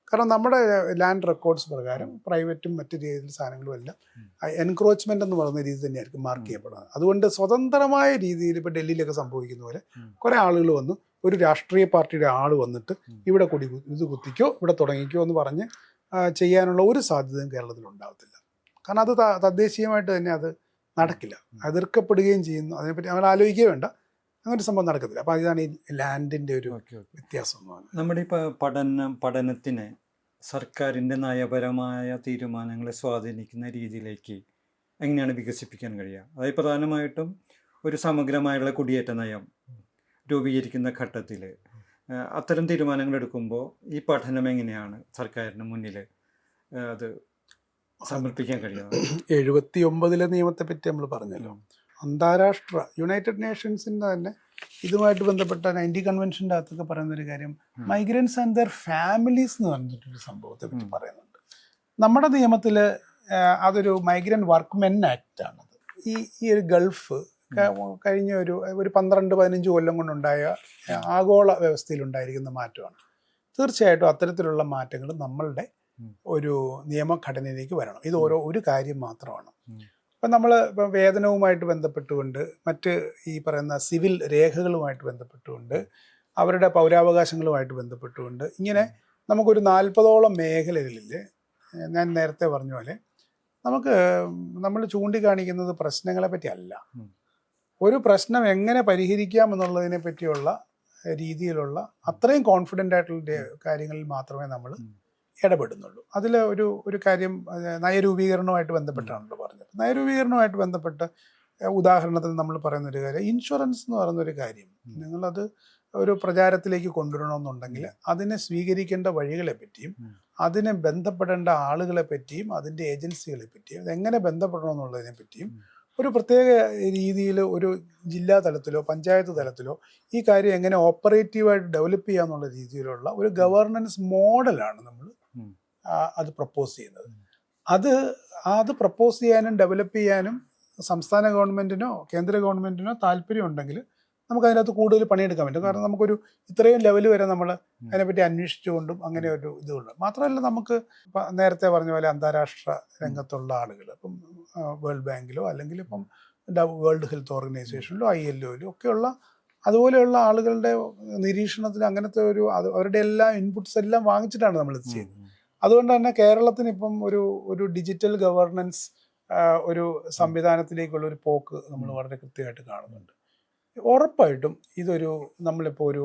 കാരണം നമ്മുടെ ലാൻഡ് റെക്കോർഡ്സ് പ്രകാരം പ്രൈവറ്റും മറ്റു രീതിയിൽ സാധനങ്ങളും എല്ലാം എൻക്രോച്ച്മെന്റ് എന്ന് പറയുന്ന രീതി തന്നെയായിരിക്കും മാർക്ക് ചെയ്യപ്പെടുന്നത്. അതുകൊണ്ട് സ്വതന്ത്രമായ രീതിയിൽ ഇപ്പോൾ ഡൽഹിയിലൊക്കെ സംഭവിക്കുന്ന പോലെ കുറേ ആളുകൾ വന്നു, ഒരു രാഷ്ട്രീയ പാർട്ടിയുടെ ആൾ വന്നിട്ട് ഇവിടെ ഇത് കുത്തിക്കോ, ഇവിടെ തുടങ്ങിക്കോ എന്ന് പറഞ്ഞ് ചെയ്യാനുള്ള ഒരു സാധ്യതയും കേരളത്തിൽ ഉണ്ടാകത്തില്ല. കാരണം അത് തദ്ദേശീയമായിട്ട് തന്നെ അത് നടക്കില്ല, എതിർക്കപ്പെടുകയും ചെയ്യുന്നു. അതിനെപ്പറ്റി നമ്മൾ ആലോചിക്കുകയും വേണ്ട, അങ്ങനൊരു സംഭവം നടക്കത്തില്ല. അപ്പം ഇതാണ് ഈ ലാൻഡിൻ്റെ ഒരു വ്യത്യാസം എന്ന് പറയുന്നത്. നമ്മുടെ ഇപ്പോൾ പഠനത്തിനെ സർക്കാരിൻ്റെ നയപരമായ തീരുമാനങ്ങളെ സ്വാധീനിക്കുന്ന രീതിയിലേക്ക് എങ്ങനെയാണ് വികസിപ്പിക്കാൻ കഴിയുക? അതായത് പ്രധാനമായിട്ടും ഒരു സമഗ്രമായുള്ള കുടിയേറ്റ നയം രൂപീകരിക്കുന്ന ഘട്ടത്തിൽ അത്തരം തീരുമാനങ്ങൾ എടുക്കുമ്പോൾ ഈ പഠനം എങ്ങനെയാണ് സർക്കാരിന് മുന്നിൽ അത് സമർപ്പിക്കാൻ കഴിയുക? 79 നിയമത്തെ പറ്റി നമ്മൾ പറഞ്ഞല്ലോ. അന്താരാഷ്ട്ര യുണൈറ്റഡ് നേഷൻസിൻ്റെ തന്നെ ഇതുമായിട്ട് ബന്ധപ്പെട്ട 90 കൺവെൻഷൻ്റെ അകത്തൊക്കെ പറയുന്നൊരു കാര്യം മൈഗ്രൻസ് ആൻഡ് ദർ ഫാമിലീസ് എന്ന് പറഞ്ഞിട്ടൊരു സംഭവത്തെ പറ്റി പറയുന്നുണ്ട്. നമ്മുടെ നിയമത്തിൽ അതൊരു മൈഗ്രൻ്റ് വർക്ക്മെൻ ആക്ട് ആണത്. ഈ ഒരു ഗൾഫ് കഴിഞ്ഞ ഒരു 12-15 കൊല്ലം കൊണ്ടുണ്ടായ ആഗോള വ്യവസ്ഥയിലുണ്ടായിരിക്കുന്ന മാറ്റമാണ്. തീർച്ചയായിട്ടും അത്തരത്തിലുള്ള മാറ്റങ്ങൾ നമ്മളുടെ ഒരു നിയമഘടനയിലേക്ക് വരണം. ഇത് ഒരു കാര്യം മാത്രമാണ്. ഇപ്പം നമ്മൾ ഇപ്പം വേതനവുമായിട്ട് ബന്ധപ്പെട്ടുകൊണ്ട്, മറ്റ് ഈ പറയുന്ന സിവിൽ രേഖകളുമായിട്ട് ബന്ധപ്പെട്ടുകൊണ്ട്, അവരുടെ പൗരാവകാശങ്ങളുമായിട്ട് ബന്ധപ്പെട്ടുകൊണ്ട്, ഇങ്ങനെ നമുക്കൊരു 40ഓളം മേഖലകളിൽ ഞാൻ നേരത്തെ പറഞ്ഞ പോലെ നമ്മൾ ചൂണ്ടിക്കാണിക്കുന്നത് പ്രശ്നങ്ങളെ പറ്റി അല്ല, ഒരു പ്രശ്നം എങ്ങനെ പരിഹരിക്കാം എന്നുള്ളതിനെ പറ്റിയുള്ള രീതിയിലുള്ള അത്രയും കോൺഫിഡൻ്റ് ആയിട്ടുള്ള കാര്യങ്ങളിൽ മാത്രമേ നമ്മൾ ഇടപെടുന്നുള്ളൂ. അതിൽ ഒരു കാര്യം നയരൂപീകരണവുമായിട്ട് ബന്ധപ്പെട്ടാണല്ലോ പറഞ്ഞത്. നയരൂപീകരണവുമായിട്ട് ബന്ധപ്പെട്ട് ഉദാഹരണത്തിന് നമ്മൾ പറയുന്നൊരു കാര്യം ഇൻഷുറൻസ് എന്ന് പറയുന്നൊരു കാര്യം, നിങ്ങളത് ഒരു പ്രചാരത്തിലേക്ക് കൊണ്ടുവരണമെന്നുണ്ടെങ്കിൽ അതിനെ സ്വീകരിക്കേണ്ട വഴികളെ പറ്റിയും അതിനെ ബന്ധപ്പെടേണ്ട ആളുകളെ പറ്റിയും അതിൻ്റെ ഏജൻസികളെ പറ്റിയും അതെങ്ങനെ ബന്ധപ്പെടണമെന്നുള്ളതിനെ പറ്റിയും ഒരു പ്രത്യേക രീതിയിൽ ഒരു ജില്ലാ തലത്തിലോ പഞ്ചായത്ത് തലത്തിലോ ഈ കാര്യം എങ്ങനെ ഓപ്പറേറ്റീവായിട്ട് ഡെവലപ്പ് ചെയ്യാന്നുള്ള രീതിയിലുള്ള ഒരു ഗവർണൻസ് മോഡലാണ് നമ്മൾ അത് പ്രപ്പോസ് ചെയ്യുന്നത്. അത് പ്രപ്പോസ് ചെയ്യാനും ഡെവലപ്പ് ചെയ്യാനും സംസ്ഥാന ഗവൺമെൻറ്റിനോ കേന്ദ്ര ഗവൺമെൻറ്റിനോ താല്പര്യം ഉണ്ടെങ്കിൽ നമുക്ക് അതിനകത്ത് കൂടുതൽ പണിയെടുക്കാൻ പറ്റും. കാരണം നമുക്കൊരു ഇത്രയും ലെവൽ വരെ നമ്മൾ അതിനെപ്പറ്റി അന്വേഷിച്ചുകൊണ്ടും അങ്ങനെ ഒരു ഇതുകൊണ്ട് മാത്രമല്ല, നമുക്ക് നേരത്തെ പറഞ്ഞ പോലെ അന്താരാഷ്ട്ര രംഗത്തുള്ള ആളുകൾ ഇപ്പം വേൾഡ് ബാങ്കിലോ അല്ലെങ്കിൽ ഇപ്പം വേൾഡ് ഹെൽത്ത് ഓർഗനൈസേഷനിലോ ILOയിലോ ഒക്കെയുള്ള അതുപോലെയുള്ള ആളുകളുടെ നിരീക്ഷണത്തിൽ അങ്ങനത്തെ അവരുടെ എല്ലാ ഇൻപുട്സ് എല്ലാം വാങ്ങിച്ചിട്ടാണ് നമ്മളിത് ചെയ്യുന്നത്. അതുകൊണ്ട് തന്നെ കേരളത്തിന് ഇപ്പം ഒരു ഡിജിറ്റൽ ഗവർണൻസ് ഒരു സംവിധാനത്തിലേക്കുള്ള ഒരു പോക്ക് നമ്മൾ വളരെ കൃത്യമായിട്ട് കാണുന്നുണ്ട്. ഉറപ്പായിട്ടും നമ്മളിപ്പോൾ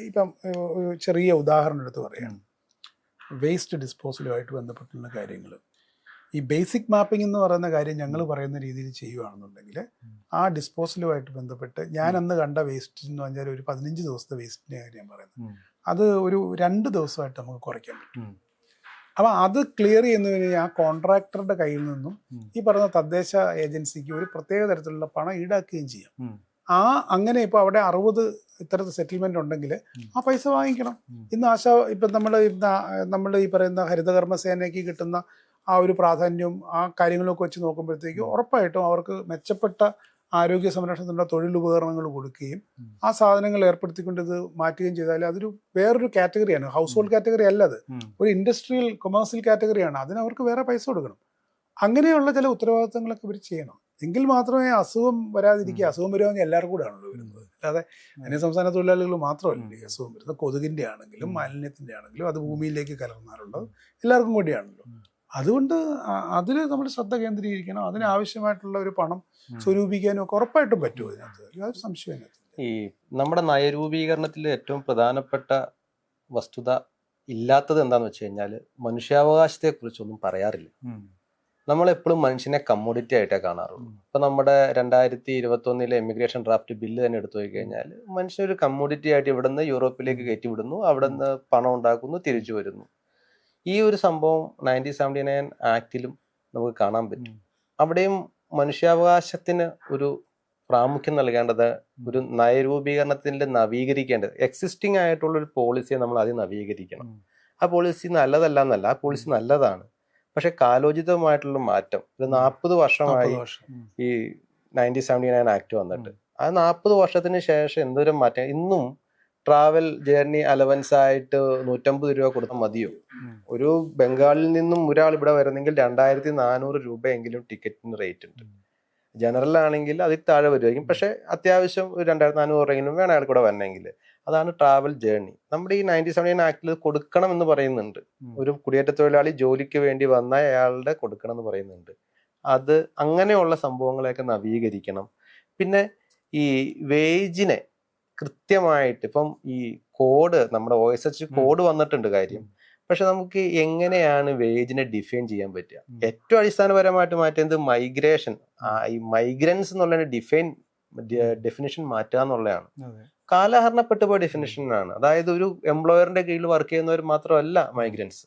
ഇപ്പം ഒരു ചെറിയ ഉദാഹരണം എടുത്ത് പറയുകയാണ്. വേസ്റ്റ് ഡിസ്പോസലുമായിട്ട് ബന്ധപ്പെട്ടുള്ള കാര്യങ്ങൾ, ഈ ബേസിക് മാപ്പിംഗ് എന്ന് പറയുന്ന കാര്യം ഞങ്ങൾ പറയുന്ന രീതിയിൽ ചെയ്യുകയാണെന്നുണ്ടെങ്കിൽ ആ ഡിസ്പോസലുമായിട്ട് ബന്ധപ്പെട്ട് ഞാൻ അന്ന് കണ്ട വേസ്റ്റ് എന്ന് പറഞ്ഞാൽ ഒരു 15 ദിവസത്തെ വേസ്റ്റിൻ്റെ കാര്യം ഞാൻ പറയുന്നത്, അത് ഒരു 2 ദിവസമായിട്ട് നമുക്ക് കുറയ്ക്കാൻ പറ്റും. അപ്പം അത് ക്ലിയർ ചെയ്യുന്നതിന് ആ കോൺട്രാക്ടറുടെ കയ്യിൽ നിന്നും ഈ പറഞ്ഞ തദ്ദേശ ഏജൻസിക്ക് ഒരു പ്രത്യേക തരത്തിലുള്ള പണം ഈടാക്കുകയും ചെയ്യാം. അങ്ങനെ ഇപ്പോൾ അവിടെ 60 ഇത്തരത്തിൽ സെറ്റിൽമെന്റ് ഉണ്ടെങ്കിൽ ആ പൈസ വാങ്ങിക്കണം. ഇപ്പം നമ്മൾ ഈ പറയുന്ന ഹരിതകർമ്മസേനയ്ക്ക് കിട്ടുന്ന ആ ഒരു പ്രാധാന്യവും ആ കാര്യങ്ങളൊക്കെ വെച്ച് നോക്കുമ്പോഴത്തേക്കും ഉറപ്പായിട്ടും അവർക്ക് മെച്ചപ്പെട്ട ആരോഗ്യ സംരക്ഷണത്തിനുള്ള തൊഴിലുപകരണങ്ങൾ കൊടുക്കുകയും ആ സാധനങ്ങൾ ഏർപ്പെടുത്തിക്കൊണ്ട് ഇത് മാറ്റുകയും ചെയ്താൽ അതൊരു വേറൊരു കാറ്റഗറിയാണ്. ഹൗസ് ഹോൾഡ് കാറ്റഗറി അല്ല, അത് ഒരു ഇൻഡസ്ട്രിയൽ കൊമേഴ്സ്യൽ കാറ്റഗറിയാണ്. അതിന് അവർക്ക് വേറെ പൈസ കൊടുക്കണം. അങ്ങനെയുള്ള ചില ഉത്തരവാദിത്തങ്ങളൊക്കെ ഇവർ ചെയ്യണം. എങ്കിൽ മാത്രമേ അസുഖം വരാതിരിക്കുക. അസുഖം വരുവാണെങ്കിൽ എല്ലാവർക്കും കൂടെ ആണല്ലോ വരുന്നത്, അല്ലാതെ അന്യസംസ്ഥാന തൊഴിലാളികൾ മാത്രമല്ല ഈ അസുഖം വരുന്നത്. കൊതുകിൻ്റെ ആണെങ്കിലും മാലിന്യത്തിൻ്റെ ആണെങ്കിലും അത് ഭൂമിയിലേക്ക് കലർന്നാലുള്ളത് എല്ലാവർക്കും കൂടിയാണല്ലോ. അതുകൊണ്ട് അതിൽ നമ്മൾ ശ്രദ്ധ കേന്ദ്രീകരിക്കണം. അതിനാവശ്യമായിട്ടുള്ള ഒരു പണം സ്വരൂപിക്കാനും ഒക്കെ ഉറപ്പായിട്ടും പറ്റുമോ അതിനകത്ത്, യാതൊരു സംശയം. ഈ നമ്മുടെ നയരൂപീകരണത്തിൽ ഏറ്റവും പ്രധാനപ്പെട്ട വസ്തുത ഇല്ലാത്തത് എന്താണെന്ന് വെച്ച് കഴിഞ്ഞാൽ മനുഷ്യാവകാശത്തെക്കുറിച്ചൊന്നും പറയാറില്ല. നമ്മളെപ്പോഴും മനുഷ്യനെ കമ്മോഡിറ്റി ആയിട്ടേ കാണാറുള്ളൂ. ഇപ്പൊ നമ്മുടെ 2021 എമിഗ്രേഷൻ ഡ്രാഫ്റ്റ് ബില്ല് തന്നെ എടുത്തു പോയി കഴിഞ്ഞാൽ മനുഷ്യൻ ഒരു കമ്മോഡിറ്റി ആയിട്ട് ഇവിടുന്ന് യൂറോപ്പിലേക്ക് കയറ്റി വിടുന്നു, അവിടെ നിന്ന് പണം ഉണ്ടാക്കുന്നു, തിരിച്ചു വരുന്നു. ഈ ഒരു സംഭവം 1979 ആക്ടിലും നമുക്ക് കാണാൻ പറ്റും. അവിടെയും മനുഷ്യാവകാശത്തിന് ഒരു പ്രാമുഖ്യം നൽകേണ്ടത് ഒരു നയരൂപീകരണത്തിന്റെ നവീകരിക്കേണ്ടത്, എക്സിസ്റ്റിംഗ് ആയിട്ടുള്ള ഒരു പോളിസിയെ നമ്മൾ ആദ്യം നവീകരിക്കണം. ആ പോളിസി നല്ലതല്ല എന്നല്ല, ആ പോളിസി നല്ലതാണ്. പക്ഷെ കാലോചിതമായിട്ടുള്ള മാറ്റം, ഒരു 40 വർഷമായി ഈ 1979 ആക്ട് വന്നിട്ട്, ആ 40 വർഷത്തിന് ശേഷം എന്തോരം മാറ്റം. ഇന്നും ട്രാവൽ ജേർണി അലവൻസ് ആയിട്ട് 150 രൂപ കൊടുത്താൽ മതിയോ? ഒരു ബംഗാളിൽ നിന്നും ഒരാൾ ഇവിടെ വരുന്നെങ്കിൽ 2400 രൂപയെങ്കിലും ടിക്കറ്റിന് റേറ്റ് ഉണ്ട്. ജനറൽ ആണെങ്കിൽ അതിൽ താഴെ വരുമായിരിക്കും, പക്ഷെ അത്യാവശ്യം ഒരു 2400 രൂപയെങ്കിലും വേണം അയാൾക്ക് കൂടെ വരണമെങ്കിൽ. അതാണ് ട്രാവൽ ജേർണി. നമ്മുടെ ഈ 1979 ആക്ടിൽ കൊടുക്കണം എന്ന് പറയുന്നുണ്ട്. ഒരു കുടിയേറ്റ തൊഴിലാളി ജോലിക്ക് വേണ്ടി വന്ന അയാളുടെ കൊടുക്കണം എന്ന് പറയുന്നുണ്ട്. അത് അങ്ങനെയുള്ള സംഭവങ്ങളെയൊക്കെ നവീകരിക്കണം. പിന്നെ ഈ വേജിനെ കൃത്യമായിട്ട്, ഇപ്പം ഈ കോഡ്, നമ്മുടെ OSH കോഡ് വന്നിട്ടുണ്ട് കാര്യം, പക്ഷെ നമുക്ക് എങ്ങനെയാണ് വേജിനെ ഡിഫൈൻ ചെയ്യാൻ പറ്റുക? ഏറ്റവും അടിസ്ഥാനപരമായിട്ട് മാറ്റുന്നത് മൈഗ്രേഷൻ, ഈ മൈഗ്രൻസ് എന്നുള്ള ഡെഫിനിഷൻ മാറ്റുക എന്നുള്ളതാണ്. കാലഹരണപ്പെട്ടു പോയ ഡെഫിനിഷനാണ്. അതായത് ഒരു എംപ്ലോയറിന്റെ കീഴിൽ വർക്ക് ചെയ്യുന്നവർ മാത്രമല്ല മൈഗ്രൻസ്.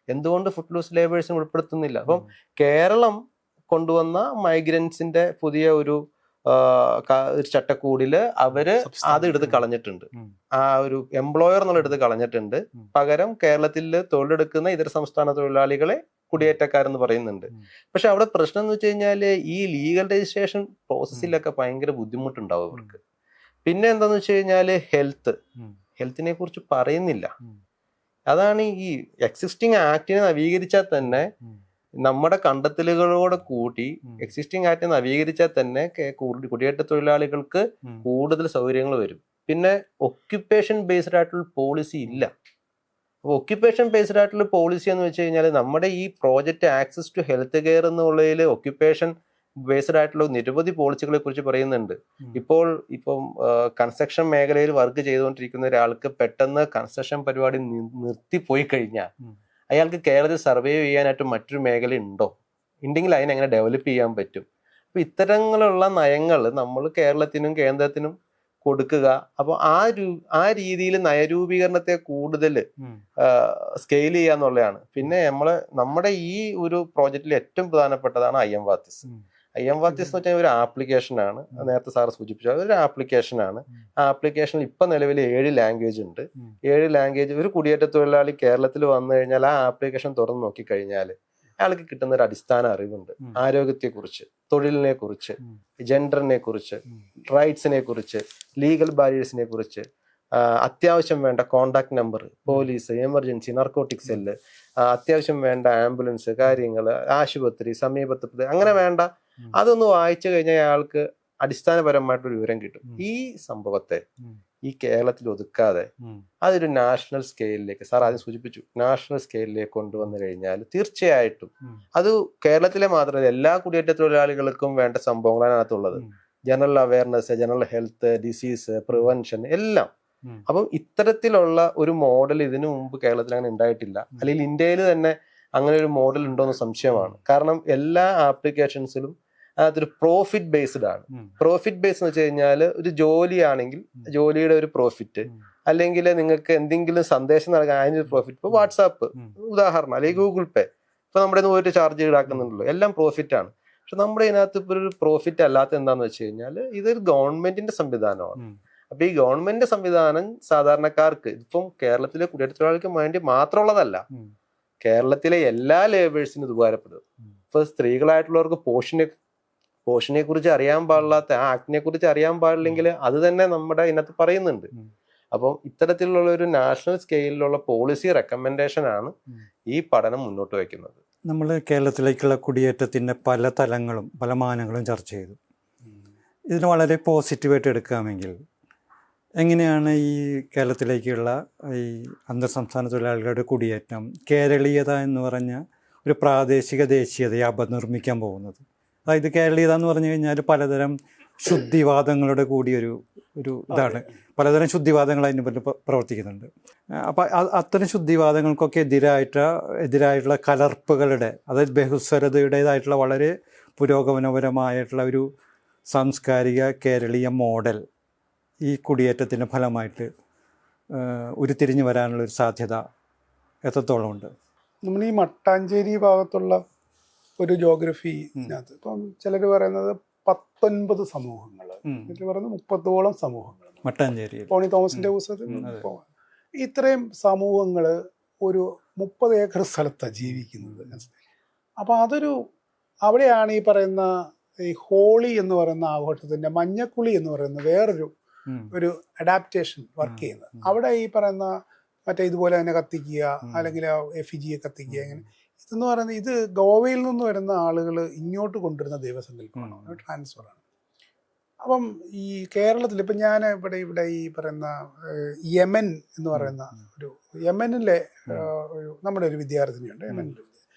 എന്തുകൊണ്ട് ഫുഡ് ലൂസ് ലേബേഴ്സിനെ ഉൾപ്പെടുത്തുന്നില്ല? അപ്പം കേരളം കൊണ്ടുവന്ന മൈഗ്രൻസിന്റെ പുതിയ ഒരു ചട്ടക്കൂടില് അവര് അത് എടുത്ത് കളഞ്ഞിട്ടുണ്ട്. ആ ഒരു എംപ്ലോയർ എന്നുള്ള എടുത്ത് കളഞ്ഞിട്ടുണ്ട്. പകരം കേരളത്തിൽ തൊഴിലെടുക്കുന്ന ഇതര സംസ്ഥാന തൊഴിലാളികളെ കുടിയേറ്റക്കാരെന്ന് പറയുന്നുണ്ട്. പക്ഷെ അവിടെ പ്രശ്നം എന്ന് വെച്ച് കഴിഞ്ഞാല് ഈ ലീഗൽ രജിസ്ട്രേഷൻ പ്രോസസ്സിലൊക്കെ ഭയങ്കര ബുദ്ധിമുട്ടുണ്ടാവും അവർക്ക്. പിന്നെ എന്താന്ന് വെച്ച് കഴിഞ്ഞാല് ഹെൽത്തിനെ കുറിച്ച് പറയുന്നില്ല. അതാണ് ഈ എക്സിസ്റ്റിംഗ് ആക്ടിനെ നവീകരിച്ചാൽ തന്നെ, നമ്മുടെ കണ്ടെത്തലുകളോടെ കൂട്ടി എക്സിസ്റ്റിംഗ് ആക്ട് നവീകരിച്ചാൽ തന്നെ കുടിയേറ്റ തൊഴിലാളികൾക്ക് കൂടുതൽ സൗകര്യങ്ങൾ വരും. പിന്നെ ഒക്യുപ്പേഷൻ ബേസ്ഡ് ആയിട്ടുള്ള പോളിസി ഇല്ല. അപ്പോൾ ഒക്യുപ്പേഷൻ ബേസ്ഡ് ആയിട്ടുള്ള പോളിസി എന്ന് വെച്ച് കഴിഞ്ഞാൽ, നമ്മുടെ ഈ project access to health care എന്നുള്ളതിൽ ഒക്യുപ്പേഷൻ ബേസ്ഡ് ആയിട്ടുള്ള നിരവധി പോളിസികളെ കുറിച്ച് പറയുന്നുണ്ട്. ഇപ്പം കൺസ്ട്രക്ഷൻ മേഖലയിൽ വർക്ക് ചെയ്തുകൊണ്ടിരിക്കുന്ന ഒരാൾക്ക് പെട്ടെന്ന് കൺസ്ട്രക്ഷൻ പരിപാടി നിർത്തിപ്പോയി കഴിഞ്ഞാൽ അയാൾക്ക് കേരളത്തിൽ സർവൈവ് ചെയ്യാനായിട്ട് മറ്റൊരു മേഖല ഉണ്ടെങ്കിൽ അതിനെങ്ങനെ ഡെവലപ്പ് ചെയ്യാൻ പറ്റും? അപ്പൊ ഇത്തരത്തിലുള്ള നയങ്ങൾ നമ്മൾ കേരളത്തിനും കേന്ദ്രത്തിനും കൊടുക്കുക. അപ്പോൾ ആ രീതിയിൽ നയരൂപീകരണത്തെ കൂടുതൽ സ്കെയിൽ ചെയ്യുക എന്നുള്ളതാണ്. പിന്നെ നമ്മുടെ ഈ ഒരു പ്രോജക്റ്റിൽ ഏറ്റവും പ്രധാനപ്പെട്ടതാണ് IMVATIS. IMVATIS എന്ന് വെച്ചാൽ ഒരു ആപ്ലിക്കേഷനാണ്. നേരത്തെ സാറ് സൂചിപ്പിച്ചു, അതൊരു ആപ്ലിക്കേഷനാണ്. ആ ആപ്ലിക്കേഷനിൽ ഇപ്പം നിലവിൽ 7 ലാംഗ്വേജ് ഉണ്ട്. 7 ലാംഗ്വേജ്. ഒരു കുടിയേറ്റ തൊഴിലാളി കേരളത്തിൽ വന്നു കഴിഞ്ഞാൽ ആ ആപ്ലിക്കേഷൻ തുറന്ന് നോക്കിക്കഴിഞ്ഞാൽ അയാൾക്ക് കിട്ടുന്ന ഒരു അടിസ്ഥാന അറിവുണ്ട്. ആരോഗ്യത്തെക്കുറിച്ച്, തൊഴിലിനെ കുറിച്ച്, ജെൻഡറിനെ കുറിച്ച്, റൈറ്റ്സിനെ കുറിച്ച്, ലീഗൽ ബാരിയേഴ്സിനെ കുറിച്ച്, അത്യാവശ്യം വേണ്ട contact number, police, emergency, narcotic cell, അത്യാവശ്യം വേണ്ട ആംബുലൻസ് കാര്യങ്ങൾ, ആശുപത്രി, സമീപത്ത്, അങ്ങനെ വേണ്ട അതൊന്ന് വായിച്ചു കഴിഞ്ഞാൽ അയാൾക്ക് അടിസ്ഥാനപരമായിട്ടൊരു വിവരം കിട്ടും. ഈ സംഭവത്തെ ഈ കേരളത്തിൽ ഒതുക്കാതെ അതൊരു നാഷണൽ സ്കെയിലിലേക്ക്, സാർ ആദ്യം സൂചിപ്പിച്ചു, നാഷണൽ സ്കെയിലിലേക്ക് കൊണ്ടുവന്നു കഴിഞ്ഞാൽ തീർച്ചയായിട്ടും അത് കേരളത്തിലെ മാത്രമല്ല എല്ലാ കുടിയേറ്റ തൊഴിലാളികൾക്കും വേണ്ട സംഭവങ്ങളാണ് അതിനകത്തുള്ളത്. General awareness, general health, disease prevention എല്ലാം. അപ്പം ഇത്തരത്തിലുള്ള ഒരു മോഡൽ ഇതിനു മുമ്പ് കേരളത്തിൽ അങ്ങനെ ഉണ്ടായിട്ടില്ല. അല്ലെങ്കിൽ ഇന്ത്യയിൽ തന്നെ അങ്ങനെ ഒരു മോഡൽ ഉണ്ടോയെന്ന് സംശയമാണ്. കാരണം എല്ലാ ആപ്ലിക്കേഷൻസിലും അതൊരു പ്രോഫിറ്റ് ബേസ്ഡ് ആണ്. പ്രോഫിറ്റ് ബേസ് എന്ന് വെച്ച് കഴിഞ്ഞാൽ ഒരു ജോലിയാണെങ്കിൽ ജോലിയുടെ ഒരു പ്രോഫിറ്റ്, അല്ലെങ്കിൽ നിങ്ങൾക്ക് എന്തെങ്കിലും സന്ദേശം നൽകാൻ അതിനൊരു പ്രോഫിറ്റ്. ഇപ്പോൾ വാട്സാപ്പ് ഉദാഹരണം, അല്ലെങ്കിൽ ഗൂഗിൾ പേ, ഇപ്പൊ നമ്മുടെ ഒരു ചാർജ് ഈടാക്കുന്നുണ്ടല്ലോ, എല്ലാം പ്രോഫിറ്റ് ആണ്. പക്ഷെ നമ്മുടെ ഇതിനകത്ത് ഇപ്പൊ ഒരു പ്രോഫിറ്റ് അല്ലാത്ത എന്താന്ന് വെച്ച് കഴിഞ്ഞാൽ ഇതൊരു ഗവൺമെന്റിന്റെ സംവിധാനമാണ്. അപ്പൊ ഈ ഗവൺമെന്റ് സംവിധാനം സാധാരണക്കാർക്ക്, ഇപ്പം കേരളത്തിലെ കുടിയേറ്റ തൊഴിലാളികൾക്ക് വേണ്ടി മാത്രമുള്ളതല്ല, കേരളത്തിലെ എല്ലാ ലേബേഴ്സിനും ഇത് ഉപകാരപ്പെടും. ഇപ്പൊ സ്ത്രീകളായിട്ടുള്ളവർക്ക് പോഷനെ കുറിച്ച് അറിയാൻ പാടില്ലാത്ത, ആ ആക്ടിനെ കുറിച്ച് അറിയാൻ പാടില്ലെങ്കിൽ അത് തന്നെ നമ്മുടെ ഇതിനകത്ത് പറയുന്നുണ്ട്. അപ്പം ഇത്തരത്തിലുള്ള ഒരു നാഷണൽ സ്കെയിലിലുള്ള പോളിസി റെക്കമെൻഡേഷൻ ആണ് ഈ പഠനം മുന്നോട്ട് വയ്ക്കുന്നത്. നമ്മൾ കേരളത്തിലേക്കുള്ള കുടിയേറ്റത്തിൻ്റെ പല തലങ്ങളും പല മാനങ്ങളും ചർച്ച ചെയ്തു. ഇതിന് വളരെ പോസിറ്റീവായിട്ട് എടുക്കാമെങ്കിൽ എങ്ങനെയാണ് ഈ കേരളത്തിലേക്കുള്ള ഈ അന്തർ സംസ്ഥാന തൊഴിലാളികളുടെ കുടിയേറ്റം കേരളീയത എന്ന് പറഞ്ഞ ഒരു പ്രാദേശിക ദേശീയതയെ അപനിർമ്മിക്കാൻ പോകുന്നത്? അതായത് കേരളീയത എന്ന് പറഞ്ഞു കഴിഞ്ഞാൽ പലതരം ശുദ്ധിവാദങ്ങളുടെ കൂടി ഒരു ഇതാണ്. പലതരം ശുദ്ധിവാദങ്ങൾ അതിന് പറ്റി പ്രവർത്തിക്കുന്നുണ്ട്. അപ്പം അത്തരം ശുദ്ധിവാദങ്ങൾക്കൊക്കെ എതിരായിട്ടുള്ള കലർപ്പുകളുടെ, അതായത് ബഹുസ്വരതയുടേതായിട്ടുള്ള വളരെ പുരോഗമനപരമായിട്ടുള്ള ഒരു സാംസ്കാരിക കേരളീയ മോഡൽ ഈ കുടിയേറ്റത്തിൻ്റെ ഫലമായിട്ട് ഉരുത്തിരിഞ്ഞു വരാനുള്ളൊരു സാധ്യത എത്രത്തോളം ഉണ്ട്? നമ്മൾ ഈ മട്ടാഞ്ചേരി ഭാഗത്തുള്ള ഒരു ജോഗ്രഫിനകത്ത് ഇപ്പം ചിലർ പറയുന്നത് 19 സമൂഹങ്ങൾ, ചിലർ പറയുന്നത് 30ഓളം സമൂഹങ്ങൾ. മട്ടാഞ്ചേരി ടോണി തോമസിന്റെ പുസ്തകത്തിൽ ഇത്രയും സമൂഹങ്ങൾ ഒരു 30 ഏക്കർ സ്ഥലത്താണ് ജീവിക്കുന്നത്. അപ്പം അവിടെയാണ് ഈ പറയുന്ന ഈ ഹോളി എന്ന് പറയുന്ന ആഘോഷത്തിന്റെ മഞ്ഞക്കുളി എന്ന് പറയുന്ന വേറൊരു അഡാപ്റ്റേഷൻ വർക്ക് ചെയ്യുന്നത്. അവിടെ ഈ പറയുന്ന മറ്റേ ഇതുപോലെ തന്നെ കത്തിക്കുക, അല്ലെങ്കിൽ എഫിജിയെ കത്തിക്കുക, ഇങ്ങനെ ഇതെന്ന് പറയുന്നത് ഇത് ഗോവയിൽ നിന്ന് വരുന്ന ആളുകൾ ഇങ്ങോട്ട് കൊണ്ടുവരുന്ന ദൈവസങ്കല്പമാണ്, ട്രാൻസ്ഫറാണ്. അപ്പം ഈ കേരളത്തിൽ ഇപ്പം ഞാൻ ഇവിടെ ഈ പറയുന്ന യമൻ എന്ന് പറയുന്ന യമനിലെ നമ്മുടെ ഒരു വിദ്യാർത്ഥിനിയുണ്ട്, യമനിലെ.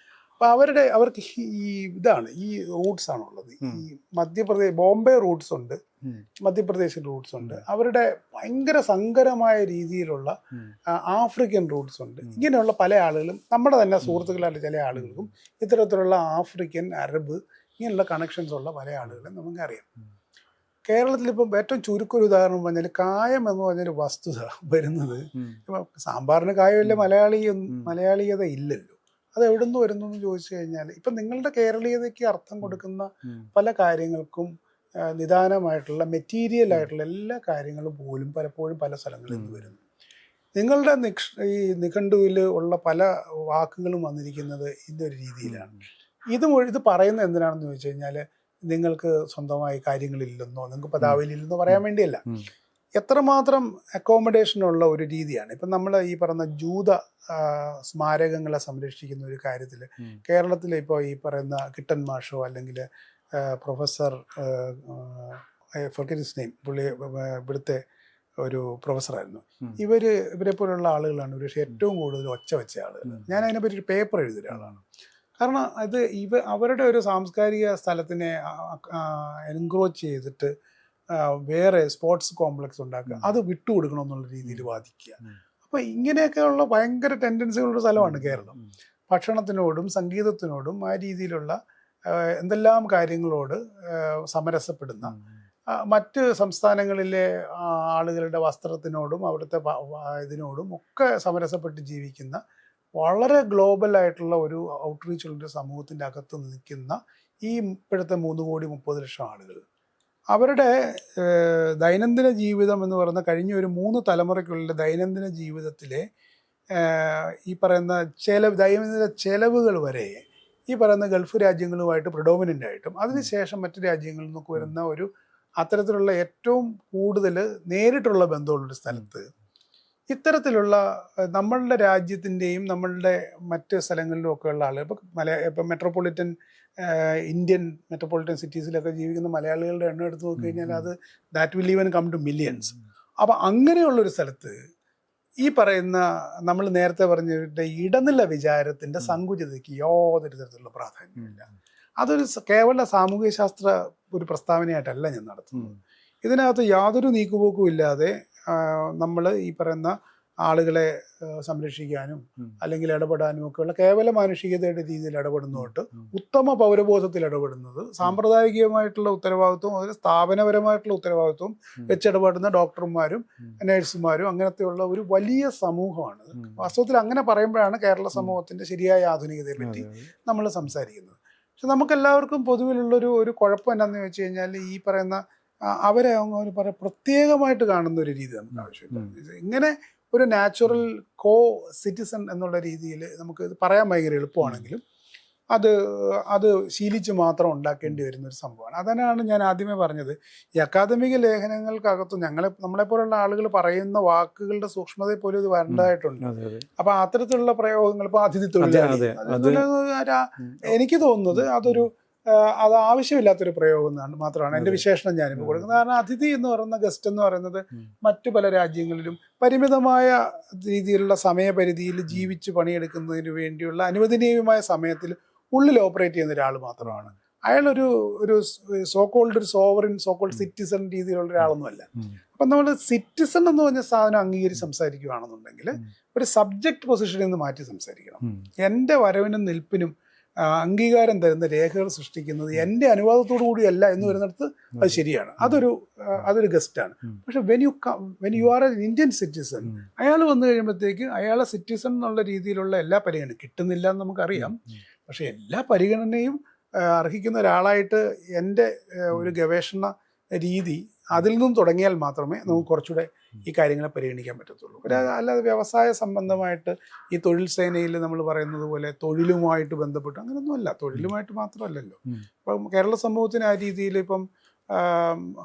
അപ്പം അവർക്ക് ഈ ഇതാണ്, ഈ റൂട്ട്സ് ആണുള്ളത്. ഈ മധ്യപ്രദേശ്, ബോംബെ റൂട്ട്സ് ഉണ്ട്, മധ്യപ്രദേശിൽ റൂട്ട്സ് ഉണ്ട്, അവരുടെ ഭയങ്കര സങ്കരമായ രീതിയിലുള്ള ആഫ്രിക്കൻ റൂട്ട്സ് ഉണ്ട്. ഇങ്ങനെയുള്ള പല ആളുകളും, നമ്മുടെ തന്നെ സുഹൃത്തുക്കളായിട്ട് ചില ആളുകൾക്കും ഇത്തരത്തിലുള്ള ആഫ്രിക്കൻ, അറബ് ഇങ്ങനെയുള്ള കണക്ഷൻസ് ഉള്ള പല ആളുകളും നമുക്കറിയാം. കേരളത്തിൽ ഇപ്പം ഏറ്റവും ചുരുക്കൊരു ഉദാഹരണം പറഞ്ഞാൽ കായം എന്ന് പറഞ്ഞൊരു വസ്തുത വരുന്നത്, ഇപ്പം സാമ്പാറിന് കായമില്ല, മലയാളീയത ഇല്ലല്ലോ. അത് എവിടെ നിന്ന് വരുന്നു എന്ന് ചോദിച്ചു കഴിഞ്ഞാൽ, ഇപ്പം നിങ്ങളുടെ കേരളീയതയ്ക്ക് അർത്ഥം കൊടുക്കുന്ന പല കാര്യങ്ങൾക്കും നിദാനമായിട്ടുള്ള മെറ്റീരിയൽ ആയിട്ടുള്ള എല്ലാ കാര്യങ്ങളും പോലും പലപ്പോഴും പല സ്ഥലങ്ങളിൽ നിന്ന് വരുന്നു. നിങ്ങളുടെ ഈ നിഘണ്ടുവിൽ ഉള്ള പല വാക്കുകളും വന്നിരിക്കുന്നത് ഇതൊരു രീതിയിലാണ്. ഇത് പറയുന്നത് എന്തിനാണെന്ന് ചോദിച്ചു കഴിഞ്ഞാൽ, നിങ്ങൾക്ക് സ്വന്തമായി കാര്യങ്ങളില്ലെന്നോ നിങ്ങൾക്ക് പദാവലിയില്ലെന്നോ പറയാൻ വേണ്ടിയല്ല, എത്രമാത്രം അക്കോമഡേഷനുള്ള ഒരു രീതിയാണ്. ഇപ്പം നമ്മൾ ഈ പറയുന്ന ജൂത സ്മാരകങ്ങളെ സംരക്ഷിക്കുന്ന ഒരു കാര്യത്തിൽ കേരളത്തിൽ ഇപ്പോൾ ഈ പറയുന്ന കിട്ടൻ മാഷോ അല്ലെങ്കിൽ പ്രൊഫസർ ഫോർഗെറ്റ് ഹിസ് നെയിം, പുള്ളി ഇവിടുത്തെ ഒരു പ്രൊഫസറായിരുന്നു. ഇവരെ പോലുള്ള ആളുകളാണ് പക്ഷേ ഏറ്റവും കൂടുതൽ ഒച്ച വെച്ച ആളുകൾ. ഞാൻ അതിനെപ്പറ്റി ഒരു പേപ്പർ എഴുതിയ ഒരാളാണ്. കാരണം അത് അവരുടെ ഒരു സാംസ്കാരിക സ്ഥലത്തിനെ എൻക്രോച്ച് ചെയ്തിട്ട് വേറെ സ്പോർട്സ് കോംപ്ലക്സ് ഉണ്ടാക്കുക, അത് വിട്ടുകൊടുക്കണമെന്നുള്ള രീതിയിൽ വാദിക്കുക. അപ്പോൾ ഇങ്ങനെയൊക്കെയുള്ള ഭയങ്കര ടെൻഡൻസികളുള്ള സ്ഥലമാണ് കേരളം. ഭക്ഷണത്തിനോടും സംഗീതത്തിനോടും ആ രീതിയിലുള്ള എന്തെല്ലാം കാര്യങ്ങളോട് സമരസപ്പെടുന്ന, മറ്റ് സംസ്ഥാനങ്ങളിലെ ആളുകളുടെ വസ്ത്രത്തിനോടും അവിടുത്തെ ഇതിനോടും ഒക്കെ സമരസപ്പെട്ട് ജീവിക്കുന്ന വളരെ ഗ്ലോബൽ ആയിട്ടുള്ള ഒരു ഔട്ട്റീച്ച് ഉള്ളൊരു സമൂഹത്തിൻ്റെ അകത്ത് നിൽക്കുന്ന ഈ ഇപ്പോഴത്തെ 3,30,00,000 ആളുകൾ, അവരുടെ ദൈനംദിന ജീവിതം എന്ന് പറയുന്ന കഴിഞ്ഞ ഒരു 3 തലമുറയ്ക്കുള്ളിൽ ദൈനംദിന ജീവിതത്തിലെ ഈ പറയുന്ന ദൈനംദിന ചെലവുകൾ വരെ ഈ പറയുന്ന ഗൾഫ് രാജ്യങ്ങളുമായിട്ട് പ്രിഡോമിനൻ്റ് ആയിട്ടും അതിനുശേഷം മറ്റു രാജ്യങ്ങളിൽ നിന്നൊക്കെ വരുന്ന ഒരു അത്തരത്തിലുള്ള ഏറ്റവും കൂടുതൽ നേരിട്ടുള്ള ബന്ധമുള്ളൊരു സ്ഥലത്ത് ഇത്തരത്തിലുള്ള നമ്മളുടെ രാജ്യത്തിൻ്റെയും നമ്മളുടെ മറ്റ് സ്ഥലങ്ങളിലും ഒക്കെ ഉള്ള ആളുകൾ, ഇപ്പം മെട്രോപൊളിറ്റൻ ഇന്ത്യൻ മെട്രോപൊളിറ്റൻ സിറ്റീസിലൊക്കെ ജീവിക്കുന്ന മലയാളികളുടെ എണ്ണം എടുത്ത് നോക്കി കഴിഞ്ഞാൽ അത് that will even come to millions. അപ്പം അങ്ങനെയുള്ളൊരു സ്ഥലത്ത് ഈ പറയുന്ന നമ്മൾ നേരത്തെ പറഞ്ഞിട്ട് ഇടനില വിചാരത്തിൻ്റെ സങ്കുചിതയ്ക്ക് യാതൊരു തരത്തിലുള്ള പ്രാധാന്യമില്ല. അതൊരു കേവല സാമൂഹ്യ ശാസ്ത്ര ഒരു പ്രസ്താവനയായിട്ടല്ല ഞാൻ നടത്തുന്നത്. ഇതിനകത്ത് യാതൊരു നീക്കുപോക്കും ഇല്ലാതെ നമ്മൾ ഈ പറയുന്ന ആളുകളെ സംരക്ഷിക്കാനും അല്ലെങ്കിൽ ഇടപെടാനും ഒക്കെയുള്ള കേവല മാനുഷികതയുടെ രീതിയിൽ ഇടപെടുന്നതുകൊണ്ട് ഉത്തമ പൗരബോധത്തിൽ ഇടപെടുന്നത്, സാമ്പ്രദായികമായിട്ടുള്ള ഉത്തരവാദിത്വം അതിൽ സ്ഥാപനപരമായിട്ടുള്ള ഉത്തരവാദിത്വം വെച്ചിടപെടുന്ന ഡോക്ടർമാരും നഴ്സുമാരും അങ്ങനത്തെയുള്ള ഒരു വലിയ സമൂഹമാണ്. വാസ്തവത്തിൽ അങ്ങനെ പറയുമ്പോഴാണ് കേരള സമൂഹത്തിൻ്റെ ശരിയായ ആധുനികതയെ പറ്റി നമ്മൾ സംസാരിക്കുന്നത്. പക്ഷെ നമുക്കെല്ലാവർക്കും പൊതുവിലുള്ളൊരു കുഴപ്പം എന്താണെന്ന് വെച്ച് കഴിഞ്ഞാൽ, ഈ പറയുന്ന അവരെ അവർ പ്രത്യേകമായിട്ട് കാണുന്ന ഒരു രീതി നമുക്ക് ആവശ്യമില്ല. ഇങ്ങനെ ഒരു നാച്ചുറൽ കോ സിറ്റിസൺ എന്നുള്ള രീതിയിൽ നമുക്ക് ഇത് പറയാൻ ഭയങ്കര എളുപ്പമാണെങ്കിലും അത് ശീലിച്ച് മാത്രം ഉണ്ടാക്കേണ്ടി വരുന്ന ഒരു സംഭവമാണ്. അതന്നെയാണ് ഞാൻ ആദ്യമേ പറഞ്ഞത്, ഈ അക്കാദമിക ലേഖനങ്ങൾക്കകത്ത് നമ്മളെപ്പോലുള്ള ആളുകൾ പറയുന്ന വാക്കുകളുടെ സൂക്ഷ്മതയെ പോലും ഇത് വരേണ്ടതായിട്ടുണ്ട്. അപ്പൊ അത്തരത്തിലുള്ള പ്രയോഗങ്ങൾ, ഇപ്പൊ അതിഥി തൊഴിലാളി, എനിക്ക് തോന്നുന്നത് അത് ആവശ്യമില്ലാത്തൊരു പ്രയോഗം മാത്രമാണ് എൻ്റെ വിശേഷണം ഞാനിപ്പോൾ കൊടുക്കുന്നത്. കാരണം അതിഥി എന്ന് പറയുന്ന ഗസ്റ്റ് എന്ന് പറയുന്നത് മറ്റു പല രാജ്യങ്ങളിലും പരിമിതമായ രീതിയിലുള്ള സമയപരിധിയിൽ ജീവിച്ച് പണിയെടുക്കുന്നതിന് വേണ്ടിയുള്ള അനുവദനീയമായ സമയത്തിൽ ഉള്ളിൽ ഓപ്പറേറ്റ് ചെയ്യുന്ന ഒരാൾ മാത്രമാണ്. അയാളൊരു സോക്കോൾഡ് ഒരു സോവറിൻ സോക്കോൾഡ് സിറ്റിസൺ രീതിയിലുള്ള ഒരാളൊന്നുമല്ല. അപ്പം നമ്മൾ സിറ്റിസൺ എന്ന് പറഞ്ഞ സാധനം അംഗീകരിച്ച് സംസാരിക്കുകയാണെന്നുണ്ടെങ്കിൽ ഒരു സബ്ജക്റ്റ് പൊസിഷനിൽ നിന്ന് മാറ്റി സംസാരിക്കണം. എൻ്റെ വരവിനും നിൽപ്പിനും അംഗീകാരം തരുന്ന രേഖകൾ സൃഷ്ടിക്കുന്നത് എൻ്റെ അനുവാദത്തോടു കൂടിയല്ല എന്ന് വരുന്നിടത്ത് അത് ശരിയാണ്, അതൊരു ഗസ്റ്റാണ്. പക്ഷെ when you are A Indian citizen, അയാൾ വന്നു കഴിയുമ്പോഴത്തേക്ക് അയാളെ സിറ്റിസൺ എന്നുള്ള രീതിയിലുള്ള എല്ലാ പരിഗണനയും കിട്ടുന്നില്ല എന്ന് നമുക്കറിയാം. പക്ഷെ എല്ലാ പരിഗണനയും അർഹിക്കുന്ന ഒരാളായിട്ട് എൻ്റെ ഒരു ഗവേഷണ രീതി അതിൽ നിന്നും തുടങ്ങിയാൽ മാത്രമേ നമുക്ക് കുറച്ചുകൂടെ ഈ കാര്യങ്ങളെ പരിഗണിക്കാൻ പറ്റത്തുള്ളൂ. അല്ലാതെ വ്യവസായ സംബന്ധമായിട്ട് ഈ തൊഴിൽ സേനയിൽ നമ്മൾ പറയുന്നത് പോലെ തൊഴിലുമായിട്ട് ബന്ധപ്പെട്ട് അങ്ങനെയൊന്നുമല്ല, തൊഴിലുമായിട്ട് മാത്രമല്ലല്ലോ. ഇപ്പം കേരള സമൂഹത്തിന് ആ രീതിയിൽ ഇപ്പം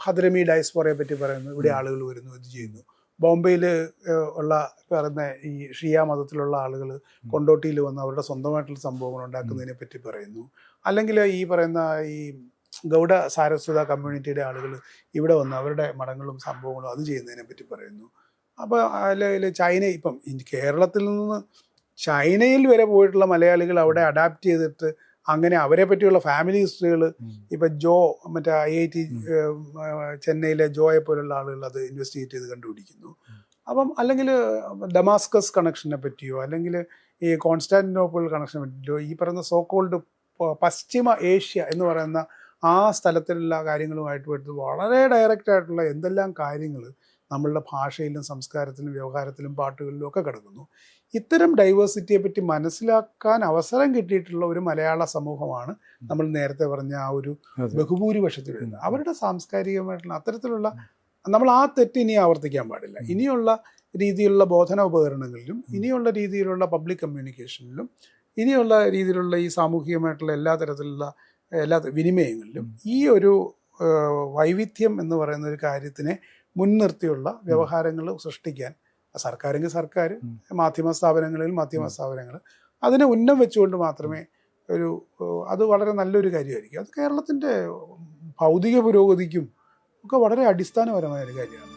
ഹദ്രമി ഡയസ്പോറയെ പറ്റി പറയുന്നു, ഇവിടെ ആളുകൾ വരുന്നു, ഇത് ചെയ്യുന്നു. ബോംബെയിൽ ഉള്ള പറയുന്ന ഈ ഷിയ മതത്തിലുള്ള ആളുകൾ കൊണ്ടോട്ടിയിൽ വന്ന് അവരുടെ സ്വന്തമായിട്ടുള്ള സംഭവങ്ങൾ ഉണ്ടാക്കുന്നതിനെ പറ്റി പറയുന്നു. അല്ലെങ്കിൽ ഈ പറയുന്ന ഈ ഗൗഡ സാരസ്വത കമ്മ്യൂണിറ്റിയുടെ ആളുകൾ ഇവിടെ വന്ന് അവരുടെ മഠങ്ങളും സംഭവങ്ങളും അത് ചെയ്യുന്നതിനെ പറ്റി പറയുന്നു. അപ്പോൾ അല്ലെങ്കിൽ ചൈന, ഇപ്പം കേരളത്തിൽ നിന്ന് ചൈനയിൽ വരെ പോയിട്ടുള്ള മലയാളികൾ അവിടെ അഡാപ്റ്റ് ചെയ്തിട്ട് അങ്ങനെ അവരെ പറ്റിയുള്ള ഫാമിലി ഹിസ്റ്ററികൾ ഇപ്പം മറ്റേ IIT ചെന്നൈയിലെ ജോയെ പോലുള്ള ആളുകൾ അത് ഇൻവെസ്റ്റിഗേറ്റ് ചെയ്ത് കണ്ടുപിടിക്കുന്നു. അപ്പം അല്ലെങ്കിൽ ഡമാസ്കസ് കണക്ഷനെ പറ്റിയോ അല്ലെങ്കിൽ ഈ കോൺസ്റ്റാന്റിനോപ്പിൾ കണക്ഷനെ പറ്റിയോ ഈ പറയുന്ന സോക്കോൾഡ് പശ്ചിമ ഏഷ്യ എന്ന് പറയുന്ന ആ സ്ഥലത്തിലുള്ള കാര്യങ്ങളുമായിട്ട് എടുത്ത് വളരെ ഡയറക്റ്റ് ആയിട്ടുള്ള എന്തെല്ലാം കാര്യങ്ങൾ നമ്മളുടെ ഭാഷയിലും സംസ്കാരത്തിലും വ്യവഹാരത്തിലും പാട്ടുകളിലും ഒക്കെ കിടക്കുന്നു. ഇത്തരം ഡൈവേഴ്സിറ്റിയെ പറ്റി മനസ്സിലാക്കാൻ അവസരം കിട്ടിയിട്ടുള്ള ഒരു മലയാള സമൂഹമാണ് നമ്മൾ നേരത്തെ പറഞ്ഞ ആ ഒരു ബഹുഭൂരിപക്ഷത്തിൽ വരുന്നത്. അവരുടെ സാംസ്കാരികമായിട്ടുള്ള അത്തരത്തിലുള്ള നമ്മൾ ആ തെറ്റ് ഇനി ആവർത്തിക്കാൻ പാടില്ല. ഇനിയുള്ള രീതിയിലുള്ള ബോധന ഉപകരണങ്ങളിലും ഇനിയുള്ള രീതിയിലുള്ള പബ്ലിക് കമ്മ്യൂണിക്കേഷനിലും ഇനിയുള്ള രീതിയിലുള്ള ഈ സാമൂഹികമായിട്ടുള്ള എല്ലാ തരത്തിലുള്ള എല്ലാ വിനിമയങ്ങളിലും ഈ ഒരു വൈവിധ്യം എന്ന് പറയുന്ന ഒരു കാര്യത്തിനെ മുൻനിർത്തിയുള്ള വ്യവഹാരങ്ങൾ സൃഷ്ടിക്കാൻ സർക്കാരെങ്കിൽ സർക്കാർ, മാധ്യമ സ്ഥാപനങ്ങൾ അതിനെ ഉന്നം വെച്ചുകൊണ്ട് മാത്രമേ അത് വളരെ നല്ലൊരു കാര്യമായിരിക്കും. അത് കേരളത്തിൻ്റെ ഭൗതിക പുരോഗതിക്കും ഒക്കെ വളരെ അടിസ്ഥാനപരമായ ഒരു കാര്യമാണ്.